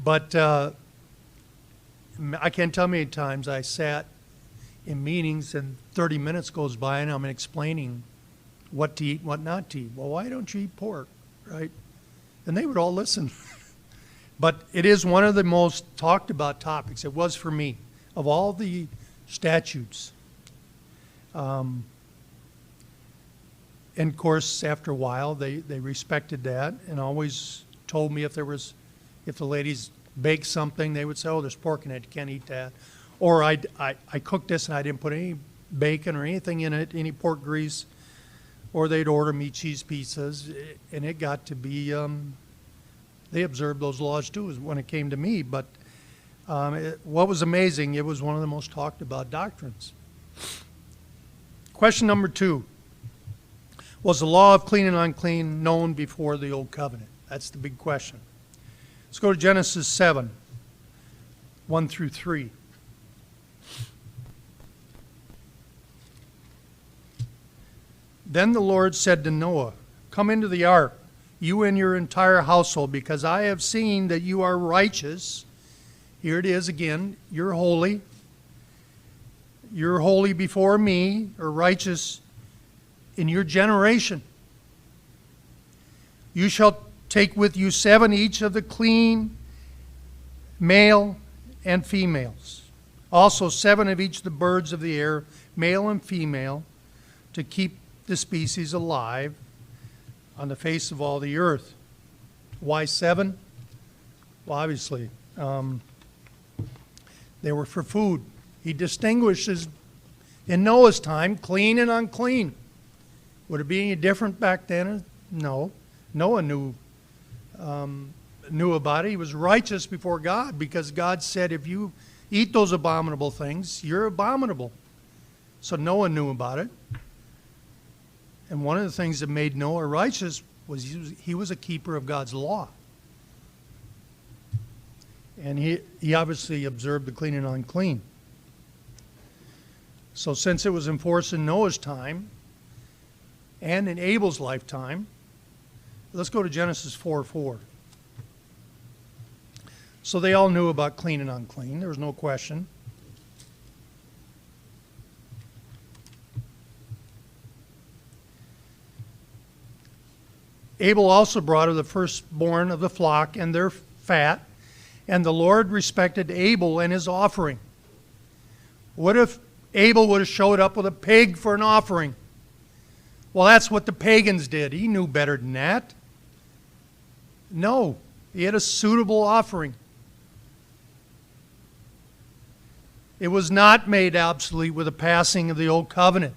But I can't tell how many times I sat in meetings and 30 minutes goes by and I'm explaining what to eat and what not to eat. Well, why don't you eat pork, right? And they would all listen. But it is one of the most talked about topics. It was for me, of all the statutes. And of course, after a while, they respected that and always told me if the ladies baked something, they would say, there's pork in it, you can't eat that. Or I cooked this and I didn't put any bacon or anything in it, any pork grease. Or they'd order meat cheese pizzas, and it got to be... they observed those laws too when it came to me. But what was amazing, it was one of the most talked about doctrines. Question number 2. Was the law of clean and unclean known before the Old Covenant? That's the big question. Let's go to Genesis 7, 1 through 3. Then the Lord said to Noah, come into the ark, you and your entire household, because I have seen that you are righteous. Here it is again. You're holy. you're holy before me, or righteous in your generation. You shall take with you 7 each of the clean, male and females. Also 7 of each of the birds of the air, male and female, to keep the species alive on the face of all the earth. Why 7? Well, obviously, they were for food. He distinguishes in Noah's time clean and unclean. Would it be any different back then? No. Noah knew about it. He was righteous before God because God said, if you eat those abominable things, you're abominable. So Noah knew about it. And one of the things that made Noah righteous was he was a keeper of God's law. And he obviously observed the clean and unclean. So since it was enforced in Noah's time and in Abel's lifetime, let's go to Genesis 4:4. So they all knew about clean and unclean. There was no question. Abel also brought of the firstborn of the flock and their fat, and the Lord respected Abel and his offering. What if Abel would have showed up with a pig for an offering? Well, that's what the pagans did. He knew better than that. No, he had a suitable offering. It was not made obsolete with the passing of the Old Covenant.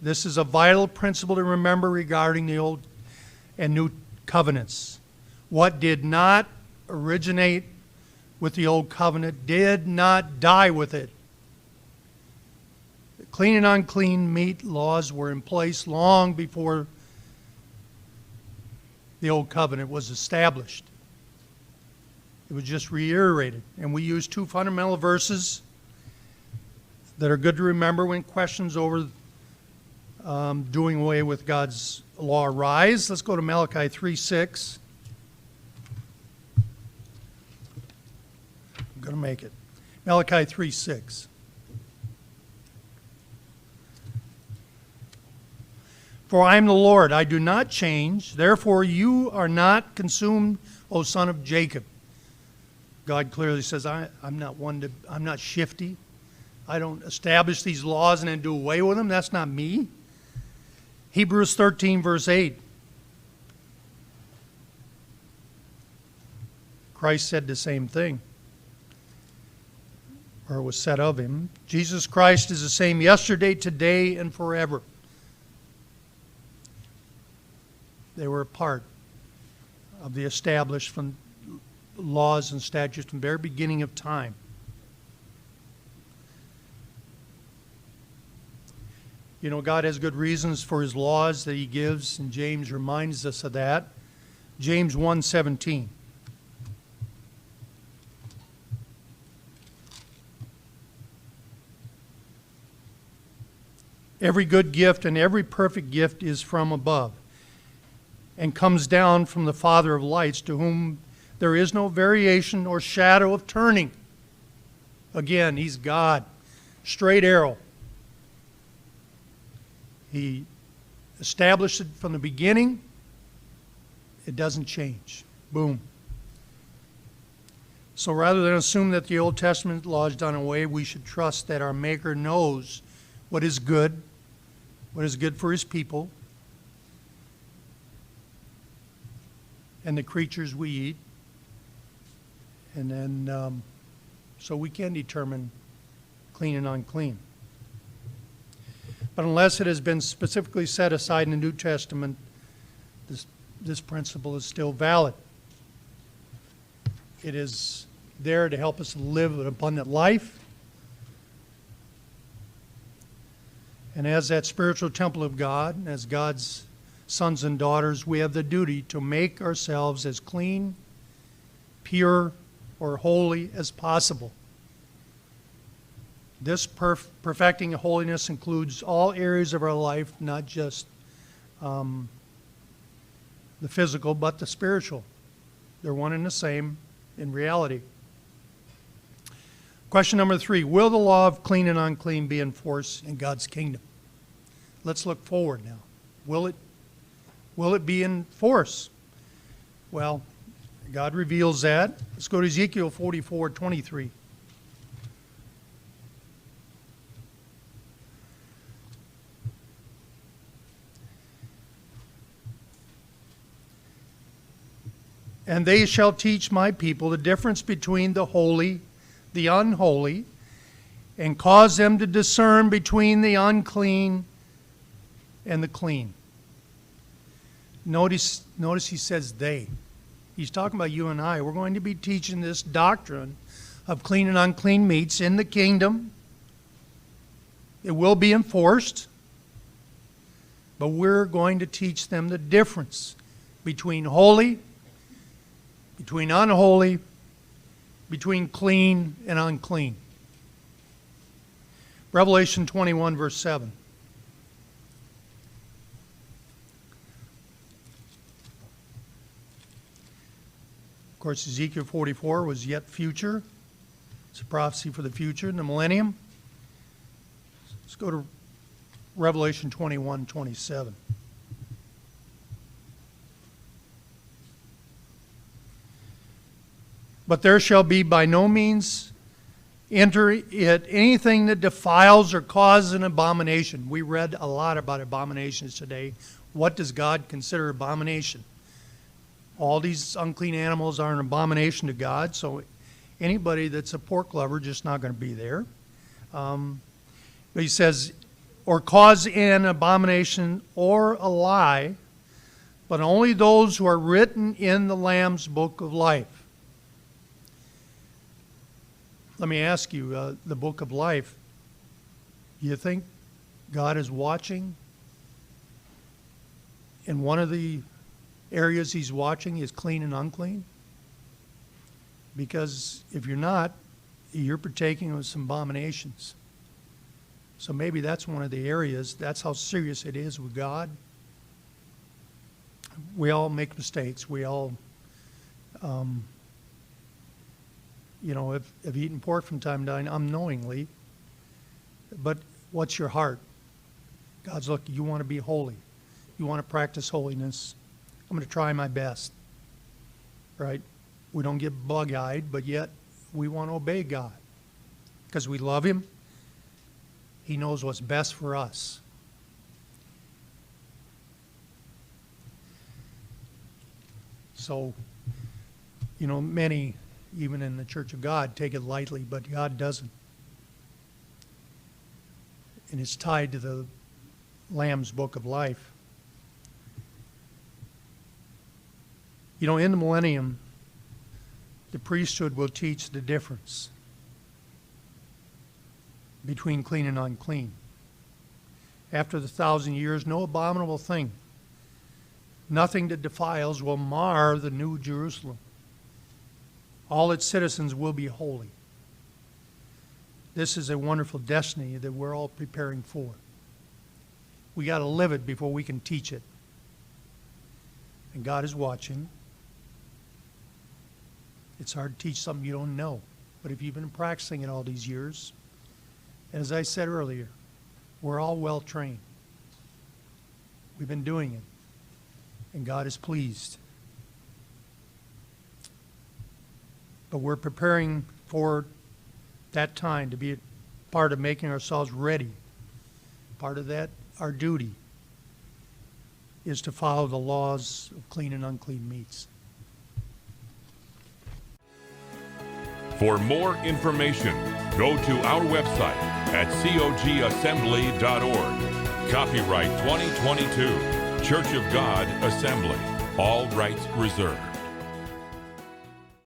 This is a vital principle to remember regarding the Old and New Covenants. What did not originate with the Old Covenant did not die with it. The clean and unclean meat laws were in place long before the Old Covenant was established. It was just reiterated. And we use 2 fundamental verses that are good to remember when questions over doing away with God's law arise. Let's go to Malachi 3:6. I'm going to make it. Malachi 3:6. For I am the Lord, I do not change. Therefore you are not consumed, O son of Jacob. God clearly says, I'm not shifty. I don't establish these laws and then do away with them. That's not me. Hebrews 13, verse 8. Christ said the same thing, or it was said of him. Jesus Christ is the same yesterday, today, and forever. They were a part of the established from laws and statutes from the very beginning of time. You know, God has good reasons for his laws that he gives, and James reminds us of that. James 1:17. Every good gift and every perfect gift is from above, and comes down from the Father of lights, to whom there is no variation or shadow of turning. Again, he's God. Straight arrow. He established it from the beginning. It doesn't change. Boom. So rather than assume that the Old Testament law is done away, we should trust that our Maker knows what is good for his people, and the creatures we eat. And then, so we can determine clean and unclean. But unless it has been specifically set aside in the New Testament, this principle is still valid. It is there to help us live an abundant life. And as that spiritual temple of God, as God's sons and daughters, we have the duty to make ourselves as clean, pure, or holy as possible. This perfecting holiness includes all areas of our life, not just the physical, but the spiritual. They're one and the same in reality. Question number 3, will the law of clean and unclean be enforced in God's kingdom? Let's look forward now. Will it be enforced? Well, God reveals that. Let's go to Ezekiel 44:23. And they shall teach my people the difference between the holy, the unholy, and cause them to discern between the unclean and the clean. Notice he says they. He's talking about you and I. We're going to be teaching this doctrine of clean and unclean meats in the kingdom. It will be enforced, but we're going to teach them the difference between holy, between unholy, between clean and unclean. Revelation 21, verse 7. Of course, Ezekiel 44 was yet future. It's a prophecy for the future in the millennium. Let's go to Revelation 21, 27. But there shall be by no means enter it anything that defiles or causes an abomination. We read a lot about abominations today. What does God consider abomination? All these unclean animals are an abomination to God, so anybody that's a pork lover just not going to be there. But he says, or cause an abomination or a lie, but only those who are written in the Lamb's book of life. Let me ask you, the book of life, do you think God is watching? And one of the areas he's watching is clean and unclean? Because if you're not, you're partaking of some abominations. So maybe that's one of the areas, that's how serious it is with God. We all make mistakes. We all, have eaten pork from time to time unknowingly. But what's your heart? God's looking, you want to be holy. You want to practice holiness. I'm going to try my best. Right? We don't get bug-eyed, but yet we want to obey God. Because we love Him. He knows what's best for us. So, many, even in the Church of God, take it lightly, but God doesn't. And it's tied to the Lamb's book of life. In the millennium, the priesthood will teach the difference between clean and unclean. After the 1,000 years, no abominable thing, nothing that defiles will mar the new Jerusalem. All its citizens will be holy. This is a wonderful destiny that we're all preparing for. We got to live it before we can teach it. And God is watching. It's hard to teach something you don't know. But if you've been practicing it all these years, and as I said earlier, we're all well trained. We've been doing it. And God is pleased. But we're preparing for that time to be a part of making ourselves ready. Part of that, our duty, is to follow the laws of clean and unclean meats. For more information, go to our website at cogassembly.org. Copyright 2022, Church of God Assembly. All rights reserved.